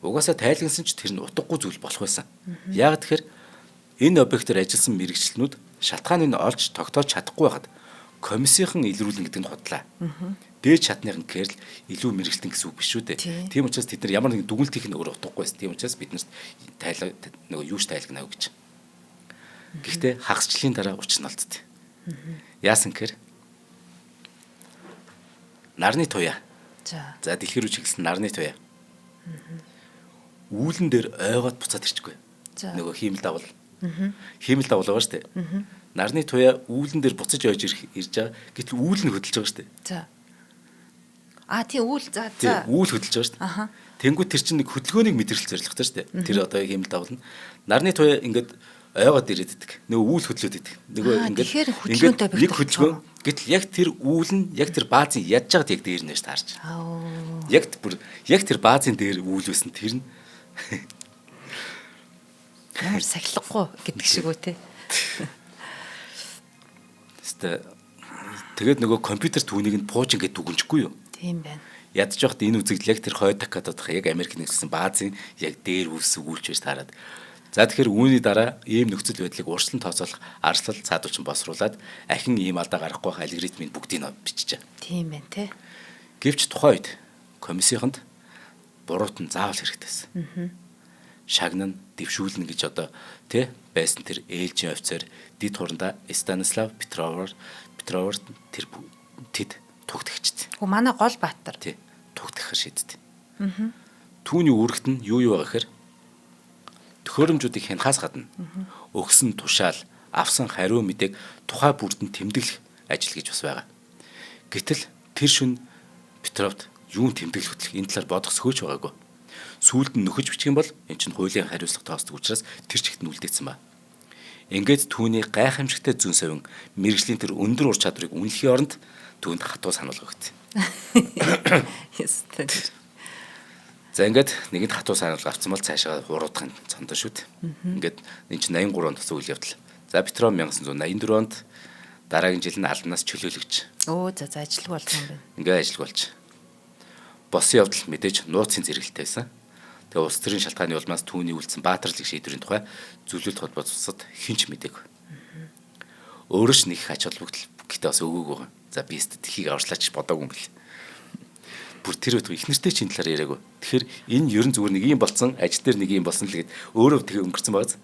Угаасаа тайлгнсан ч тэр нь утгагүй зүйл болох байсан. Яг тэгэхээр энэ объектоор ажилласан мэрэгчлэнүүд шалтгааныг олж тогтоож чадахгүй байхад комиссийнхан илрүүлнэ гэдэг нь худлаа. Дээд чадных нь гэхэл илүү мэрэгчлэн гэсэн үг биш шүү дээ. Тийм учраас тэд нар ямар нэгэн дүгнэлтийг нь өөр утгахгүй байсан. Тийм учраас бид нарт тайлаг нөгөө юуш тайлаг наав гэж. Гэхдээ хагасчлалын дараа учир нь олдсон. Яасан гэхээр нарны туяа. За дэлхий рүү чиглэсэн нарны туяа. Үүлэн дээр ойгоод буцаад ирчихгүй. Нөгөө хиймэл давал. Хиймэл давал байгаа шүү дээ. Нарны туяа үүлэн дээр буцаж ойж ирж байгаа. Гэтэл үүл нь хөдөлж байгаа шүү дээ. За. Тийм үйл за. Үйл хөдөлж байгаа шүү дээ. Тэнгүү тэр чинь нэг хөдөлгөөнийг мэдрэл зорилготой шүү дээ. Тэр одоо хиймэл давал нь. Нарны туяа ингээд ойгоод ирээд идэг. Нөгөө үйл хөдлөөд идэг. Нөгөө ингээд нэг хөдөлгөөн. Гэтэл яг тэр үйл нь яг тэр баазын ядж байгаад яг дээр нэж таарч. Яг тэр баазын дээр үйл байсан тэр нь ямар сахилахгүй гэдэг шиг үү те. Тэгээд нөгөө компьютер түүнийг нь пууж ингээд дүгнжихгүй юу? Тийм байна. Ядж байхад энэ үзэгдэл яг тэр хойдак гадаад яг Америк нэгдсэн баазын яг дээр үүсгүүлж байж таарад. За тэгэхээр үүний дараа ийм нөхцөл байдлыг урьдчилан тооцоолох арслал цаадуулчин босруулад ахин ийм алдаа гарахгүй байх алгоритмын бүгдийг нь биччихэ. Тийм байна те. Гэвч тухайн үед комиссийнханд буруут нь заавал хэрэгтэйсэн. Шагнан дэвшүүлнэ гэж одоо тий байсан тэр ээлжийн офицер дид хурандаа Станислав Петровор тэр тэд тугтагчд. Манай гол баатар. Тий тугтахаар шийдтээ. Түүний үүрэгт нь юу юу байгаа гэхээр төхөөрөмжүүдийг хянахаас гадна өгсөн тушаал, авсан хариу мэдээг тухай бүрдэнд тэмдэглэх ажил гэж бас байгаа. Гэтэл тэр шөнө Петровд юун тэмдэглэх хөтлөх энэ талаар бодох сөхөөж байгаагүй. Сүүлд нь нөхөж бичих юм бол эн чинь хуулийн хариуцлага тоосдог учраас тэр чигт нь үлдээсэн ба. Ингээд түүний гайхамшигтай зүүн совин мэрэгжлийн тэр өндөр ур чадварыг үнэлэхийн оронд түүнд хатуу сануулга өгдөө. За ингээд нэгэнт хатуу сануулга авсан бол цаашаа хуруудахын цондоо шүү дээ. Ингээд энэ чинь 83 онд болсон үйл явдал. За Петров 1984 онд дараагийн жил нь албанаас чөлөөлөгч. За ажил болсон юм байна. Ингээд ажил болж. Босон явдал мэдээж нууцын зэрэгэлтэй байсан. Тэгээ улс төрийн шалтгааны улмаас түүний үлдсэн баатарлаг шийдвэрийн тухай зөвлөлт холбоо цусад хинч мдэггүй. Өөрөө ч нэг ач холбогдол гэхдээ бас өгөөгүй. За би статистикийг аварчлаач бодоогүй юм бэл. Бүр тэр өдөр их нэртэй чинь талаар яриаггүй. Тэгэхээр энэ ерөн зүгээр нэг юм болцсон, ажил дээр нэг юм болсон л гээд өөрөө тэгээ өнгөрцөн байгаа.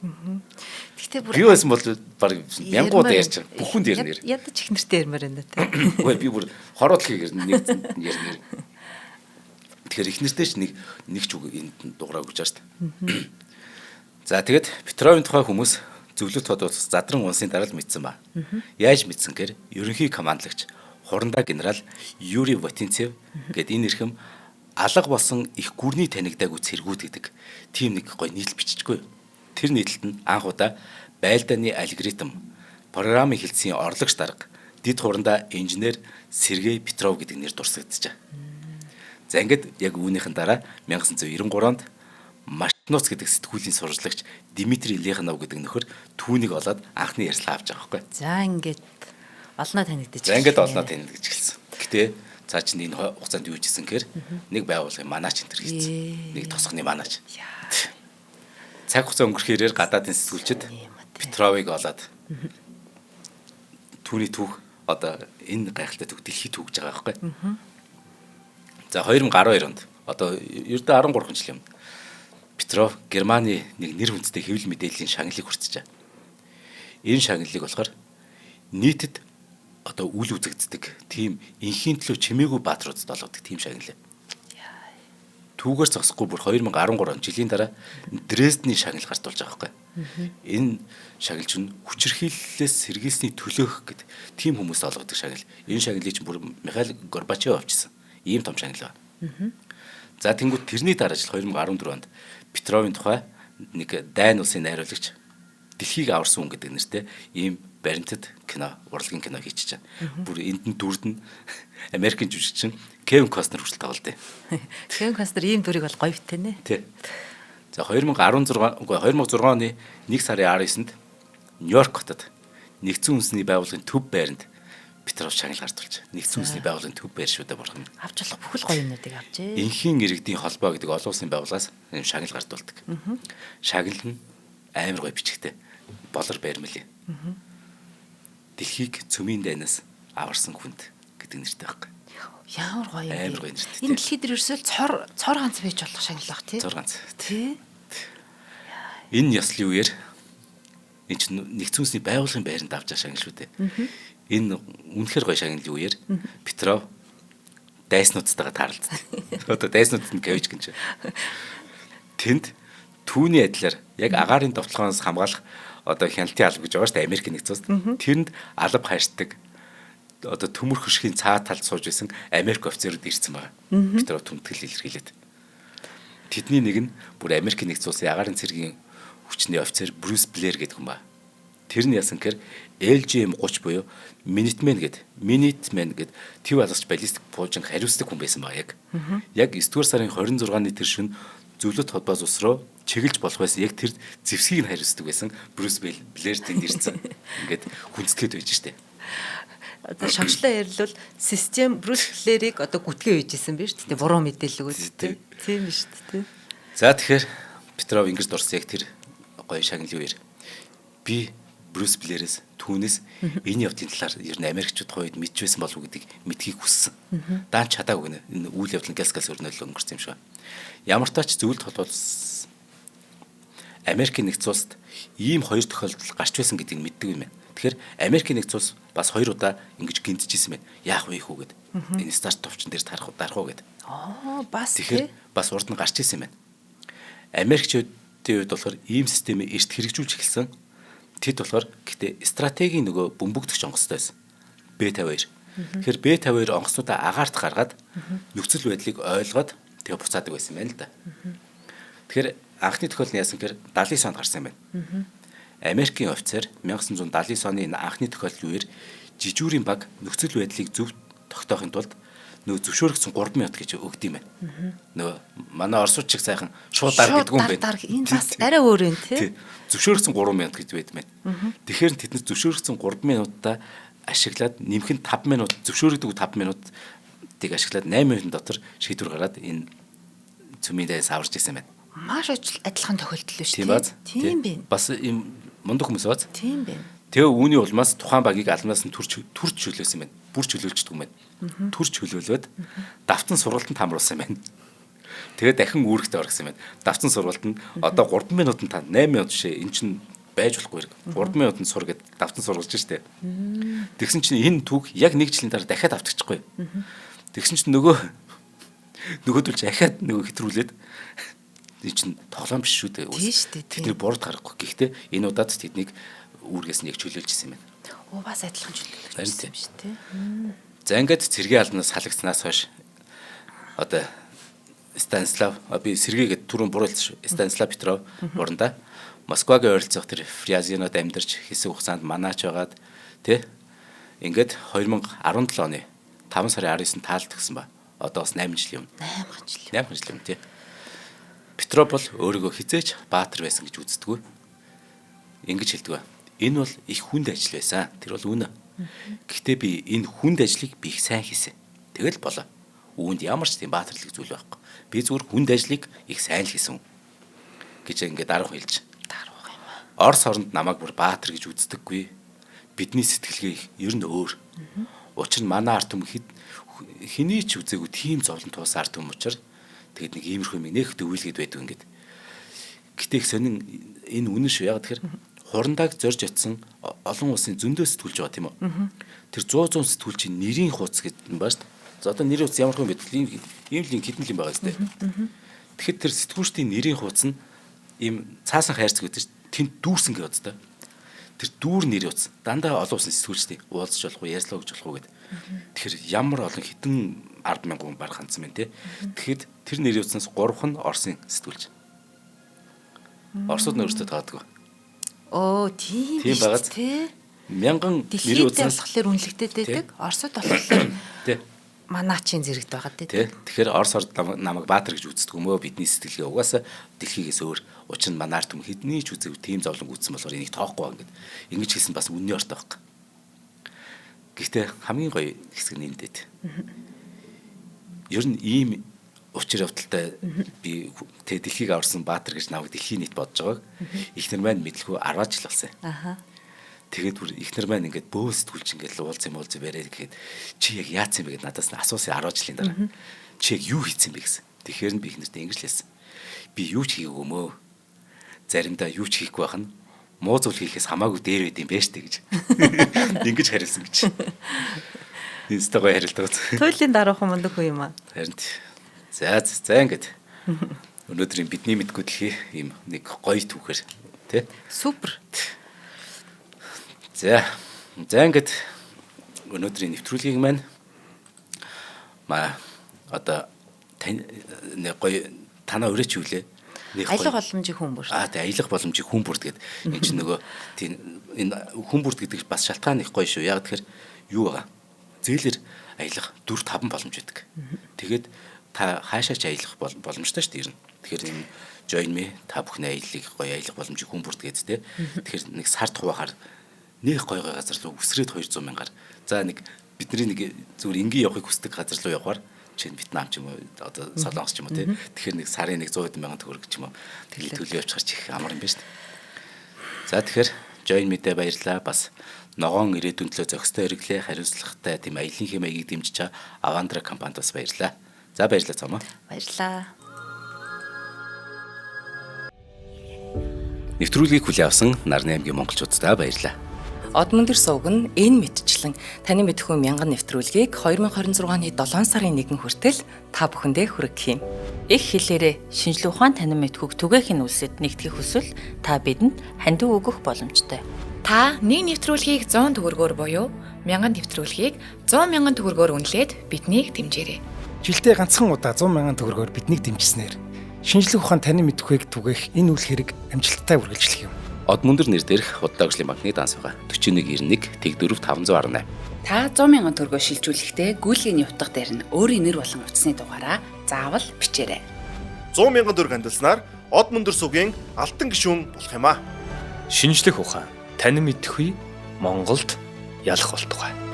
Гэхдээ бүр би байсан бол баг мянгуудаа ярьж байгаа. Бүхэнд ярина. Ядаж их нэртэй ярмаар байна те. Үгүй би бүр хороолхийг нэг ярина. Тэгэхээр их нэртэй ч нэг ч үг энд дугаараа өгч байгаа шүү дээ. За тэгэд Петровын тухай хүмүүс зөвлөлт тодорхойлсон задран унсын дараа л мэдсэн ба. Яаж мэдсэн гэхээр ерөнхий командлагч хурандаа генерал Юрий Вотинцев гэдэг энэ эрхэм алга болсон их гүрний танигдаагүй цэргүүд гэдэг тийм нэг гой нийтлэл биччихгүй. Тэр нийтлэлд нь анх удаа байлдааны алгоритм програмын хэлтсийн орлогч дарга дид хурандаа инженер Сергей Петров гэдэг нэр дурсагдчихжээ. За ингээд яг үүнийхэн дараа 1993 онд Машнуц гэдэг сэтгүүлийн сурвалжлагч Дмитрий Леханов гэдэг нөхөр түүнийг олоод анхны ярьслаа авч байгаа байхгүй. За ингээд олноо танигдчих. За ингээд олноо танигдчих гэлсэн. Гэтэ цаа чинь энэ хугацаанд юу хийсэн гэхээр нэг байгууллагын манаач энэ төр хийсэн. Нэг тосгоны манаач. Цаг хугацаа өнгөрөхөөр гадаадын сэтгүүлчид Петровыг олоод түүний түүх одоо энэ гайхалтай төг дэлхий түүгж байгаа байхгүй. За 2012 онд одоо ердөө 13 жил юм. Петров Германы нэг нэр хүндтэй хэвлэл мэдээллийн шагналыг хүртэж байгаа. Энэ шагналыг болохоор нийтэд одоо үл үзэгддэг тийм инхийн төлөө чимээгүй баатруудад олгодог тийм шагнал. Түүгээр зогсохгүй бүр 2013 он жилийн дараа Дрездний шагнал гарч болж байгаа байхгүй. Энэ шагнал чинь хүчирхийллээс сэргийлсний төлөөх гэдэг тийм хүмүүст олгодог шагнал. Энэ шагналыг чинь бүр Михаил Горбачев авчирсан. Ийм том шагнал байна. За тэнгуү тэрний дараа жил 2014 онд Петровын тухай нэг Дайн улсын найруулагч дэлхийг аварсан хүн гэдэг нэртэй ийм баримтат кино, урлагийн кино хийчихэж байгаа. Бүр энд нь дүрд нь Америкийн жүжигчин Кевин Костнер хүртэл тоглолт. Кевин Костнер ийм дүрийг бол гоё битээ нэ. Тий. За 2016 оны 1 сарын 19-нд Нью-Йорк хотод нэгдсэн үндэсний байгууллагын төв байранд Петров шагнал гартуулж. Нэгдсэн үндэсний байгууллагын төв байр шүү дээ бурхан. Авч болох бүхэл гоё юмнуудыг авчээ. Инхийн иргэдийн холбоо гэдэг олон улсын байгууллагаас энэ шагнал гартуулдаг. Шагнал нь амар гоё бичгтэй. Болор байрмал. Дэлхийг цөмийн дайнаас аварсан хүнд гэдэг нэртэй байхгүй. Ямар гоё юм. Амар гоё нэртэй. Энэ дэлхий дээр ерөөсөө цор ганц байж болох шагнал баг тий. Цор ганц. Тий. Энэ ёслын үеэр энэ чинь нэгдсэн үндэсний байгууллагын байранд авч байгаа шагнал шүү дээ. Энэ үнэхээр гоё шагналын үеэр Петров дайснуудтайгаа таарлцсан. Одоо дайснуудад нь гавж гинж. Тэнд түүний адилаар яг агаарын довтлогоос хамгаалах одоо хяналтын алба гэж байгаа шүү дээ Америкийн нэгдсэн улсад. Тэрэнд алба хайрцдаг одоо төмөр хөшгийн цаа талд сууж исэн Америк офицерууд ирсэн байгаа. Петров түнтгэл илэрхийлээд. Тэдний нэг нь бүр Америкийн нэгдсэн улсын агаарын цэргийн хүчний офицер Брюс Блэр гэдэг хүн ба. Тэр нь яасан гэхээр LGM-30 буюу Minuteman гэд төв алгасч баллистик пуужинг хариуцдаг хүн байсан баг яг. Яг 9-р сарын 26-ны тэр шөнө зөвлөлт холбоос ус руу чиглэж болох байсан яг тэр зэвсгийг нь хариуцдаг байсан Брюс Блэр тэнд ирсэн. Ингээд хүндэтгэд байж штэ. Одоо шагшлаа ярилвал систем Брюс Блэрийг одоо гүтгээ үйжсэн биз дээ. Буруу мэдээлэл өгөөд тийм биз дээ. За тэгэхээр Петров ингэж дурсан яг тэр гоё шагналын үеэр би Брюс Блэрээс түүнээс энэ явдлын талаар ер нь Америкчууд хойд мэдчихсэн болов уу гэдгийг мэдхийг хүссэн. Даан чадаагүй энэ үйл явдал гэлс өрнөөл өнгөрсөн юм шиг. Ямар ч тач зөвлөлт холбоос Америкийн нэгдсэн улсад ийм хоёр тохиолдол гарч байсан гэдгийг мэддэг юм байна. Тэгэхээр Америкийн нэгдсэн улс бас 2 удаа ингэж гинтжсэн байна. Яах вэ хүү гэд. Энэ старт товчон дээр дарах уу гэд. Бас тэгэхээр бас урд нь гарч ирсэн юм байна. Америкчуудын үед болохоор ийм системийг эрт хэрэгжүүлж эхэлсэн. Тэд болохоор гэхдээ стратегийн нөгөө бөмбөгдөгч онгоцтой байсан. B52. Тэгэхээр B52 онгоцнуудаа агаарт гаргаад нөхцөл байдлыг ойлгоод тэгээ буцаадаг байсан юм байна л да. Тэгэхээр анхны тохиол нь яасан гэхээр 79 онд гарсан юм байна. Америкийн офицер 1979 оны энэ анхны тохиолдлын үеэр жижүүрийн баг нөхцөл байдлыг зөв тогтоохын тулд нөгөө зөвшөөрөгдсөн 3 минут гэж өгд юм байна. Нөгөө манай орсууд чиг сайхан шууд дар гэдэг юм байна. Энэ бас арай өөр юм тий. Зөвшөөрөгдсөн 3 минут гэж байд байна. Тэгэхээр тэд нар зөвшөөрөгдсөн 3 минутаа ашиглаад нэмэх нь 5 минут зөвшөөрөгдөг 5 минутыг ашиглаад 8 минутын дотор шийдвэр гаргаад энэ цөмийн дайс аварч ирсэн байна. Маш адилхан тохиолдол шүү дээ. Тийм байна. Бас ийм мундаг хүмүүс бац. Тийм байна. Тэгээ үүний улмаас тухайн багийг алмаас нь төрч чөлөөсөн байна. Бүр чөлөөлчдөг юм байна. Төрч чөлөөлөөд давтан сургалтанд хамруулсан байна. Тэгээ дахин үүрэгтээ орсон байна. Давтан сургалтанд одоо 3 минутанд та 8 минут шээ эн чинь байж болохгүй. 3 минутанд сур гэд давтан сургалж штэ. Тэгсэн чинь энэ түүх яг 1 жилийн дараа дахиад автчихгүй. Тэгсэн чинь нөгөөдөл дахиад хэтрүүлээд энэ чинь тоглоом биш шүү дээ. Тэдний борд гарахгүй. Гэхдээ энэ удаад тэднийг үүргээс нь яг чөлөөлжсэн юм байна. Бас адилхан чөлөөлсөн юм шүү дээ. За ингээд цэргийн албанаас халагдсанаас хойш одоо Станислав би сэргээгээд түрүүн буруулж Станислав Петров уранда Москвагийн ойролцоох тэр Фрязинод амьдарч хэсэг хугацаанд манаач байгаад тий ингээд 2017 оны 5 сарын 19-нд таалт өгсөн ба. Одоо бас 8 жилийн өмнө. 8 жилийн өмнө тий. Петров бол өөрийгөө хизээч баатар байсан гэж үздэггүй. Ингэж хэлдэг ба. Энэ бол их хүнд ажил байсан. Тэр бол үнэ. Гэхдээ би энэ хүнд ажлыг би их сайн хийсэн. Тэгэл болоо. Үүнд ямар ч тийм баатарлаг зүйл байхгүй. Би зүгээр хүнд ажлыг их сайн л хийсэн гэж ингээд дарга хэлж. Дарга юм аа. Орос оронд намайг бүр баатар гэж үздэггүй. бидний сэтгэлгээ ер нь өөр. Учир нь манай ард түмэн хэний ч үзээгүй тийм зовлон туусан ард түмэн учраас тэгээд нэг иймэрхүү юм нэх дөвүүлгээд байдаг ингээд. Гэтэ их сонин энэ үнэн шүү. Яг тэгэхээр хурандааг зорж ятсан олон улсын зөндөө сэтгүүлж байгаа тийм үү? Тэр 100 сэтгүүлчийн нэрийн хуудас гэдэг юм байна шүү дээ. За одоо нэрийн хуудас ямар хүн байдаг ийм л хэдэн л юм байгаа зү. Тэгэхэд тэр сэтгүүлчдийн нэрийн хуудас нь ийм цаасан хайрцаг гэдэг чинь тэнд дүүрсэн гэж боддог. Тэр дүүр нэр утас дандаа олон улсын сэтгүүлчдийн уулзч болох уу, ярьслаа гэж болох уу гэдэг. Тэгэхээр ямар олон хэдэн 10,000 хүн баг хандсан байна те. Тэгэхэд тэр нэрийн утаснаас 3 нь Оросын сэтгүүлч. Оросууд нөөцтэй таадаг. Оо тийм байгааз тий. 1000 нэрийн утаснаас болохоор үнэлэгдээд байдаг. Оросууд болохоор тий. Манаачийн зэрэгт байгаа тий. Тэгэхээр Орос орд намайг баатар гэж үздэг юм өө бидний сэтгэлгээ угаасаа дэлхийгээс өөр. Учир нь манай ард түмэн хэдний ч үзээгүй тийм зовлон үүссэн болохоор энийг тоохгүй байгаа ингээд. Ингэж хэлсэн бас үнний ортой байхгүй. Гэхдээ хамгийн гоё хэсэг нь энэ дэд. Ер нь ийм учир явдалтай би тэ дэлхийг аварсан баатар гэж намайг дэлхийн нийт бодож байгааг ихнэр маань мэдлгүй 10 жил болсон. Тэгээд бүр ихнэр маань ингээд бөө сэтгүүлч ингээд уулз юм яриад гэхэд чи яг яац юм бэ гэд надаас асуусан 10 жилийн дараа. Чи яг юу хийсэн бэ гэсэн. Тэгэхээр нь би ихнэртэй ингэж л хэлсэн. Би юу ч хийгээгүй мөө. Заримдаа юу ч хийхгүй байх нь муу зүйл хийхээс хамаагүй дээр байд юм бэ штэ гэж. Ингэж хариулсан гэж. Инстагой харилдаг. Туйлын даруухан мундаг хүн юм аа. Харин за ингээд. Өнөөдрийн бидний мэдгүй дэлхий ийм нэг гоё түүхээр тий. Супер. За ингээд өнөөдрийн нэвтрүүлгийг маань одоо нэг гоё танаа өрөөч юу лээ? Аялах боломжийн хүн бүр. Тэг аялах боломжийн хүн бүр гэдэг. Энэ чинь нөгөө тийм энэ хүн бүр гэдэг бас шалтгаан их гоё шүү. Яг тэгэхээр юу байгаа? Зээлэр аялах 4-5 боломж байдаг. Тэгээд та хаашаа ч аялах боломжтой шүү дээ ер нь. Тэгэхээр энэ join me та бүхний аяллыг гоё аялах боломжийн хүн бүр гэдэг тий. Тэгэхээр нэг сард хуваагаар нэг гоё газар руу үсрээд 200 мянгаар. За нэг бидний нэг зүгээр энгийн явахыг хүсдэг газар руу явахаар чинь Вьетнам ч юм уу одоо Солонгос ч юм уу тий. Тэгэхээр нэг сарын 100 мянган төгрөг ч юм уу тэгээд төлөө явчихар чих амар юм байна шүү дээ. За тэгэхээр join me-д баярлалаа. Бас ногоон ирээдүйн төлөө зохистой хэрэглээ хариуцлагатай тийм аялын хэмээгийг дэмжиж байгаа Avandra компанид бас баярлалаа. За баярлалаа цаамаа. Баярлалаа. Нэвтрүүлгийг хүлээн авсан Нарны аймгийн монголчуудаа баярлалаа. Одмондөр сувг нь энэ мэдчлэн таны мэдхүйн мянган нэвтрүүлгийг 2026 оны 7 сарын 1 хүртэл та бүхэндээ хүргэх юм. Их хэлээрээ шинжлэх ухаан танин мэдхүйг түгээхийн үлсэд нэгтгэх хүсвэл та бидэнд хандив өгөх боломжтой. Та нэг нэвтрүүлгийг 100 төгрөгөөр буюу 1000 нэвтрүүлгийг 100 мянган төгрөгөөр үнэлээд биднийг дэмжээрэй. Жилдээ ганцхан удаа 100 мянган төгрөгөөр биднийг дэмжснээр шинжлэх ухаан танин мэдхүйг түгээх энэ үйл хэрэг амжилттай үргэлжлэх юм. Одмондөр нэр дээрх Худалдаажлын банкны данс байгаа 4191 Тэг 4518. Та 100 мянган төгрөгөөр шилжүүлэхдээ гүйлгээний утга дээр нь өөрийн нэр болон утасны дугаараа заавал бичээрэй. 100 мянган төгрөг хандалснаар Одмондөр сувгийн алтан гишүүн болох юм а. Шинжлэх ухаан танин мэдхгүй Монголд ялах болтугай.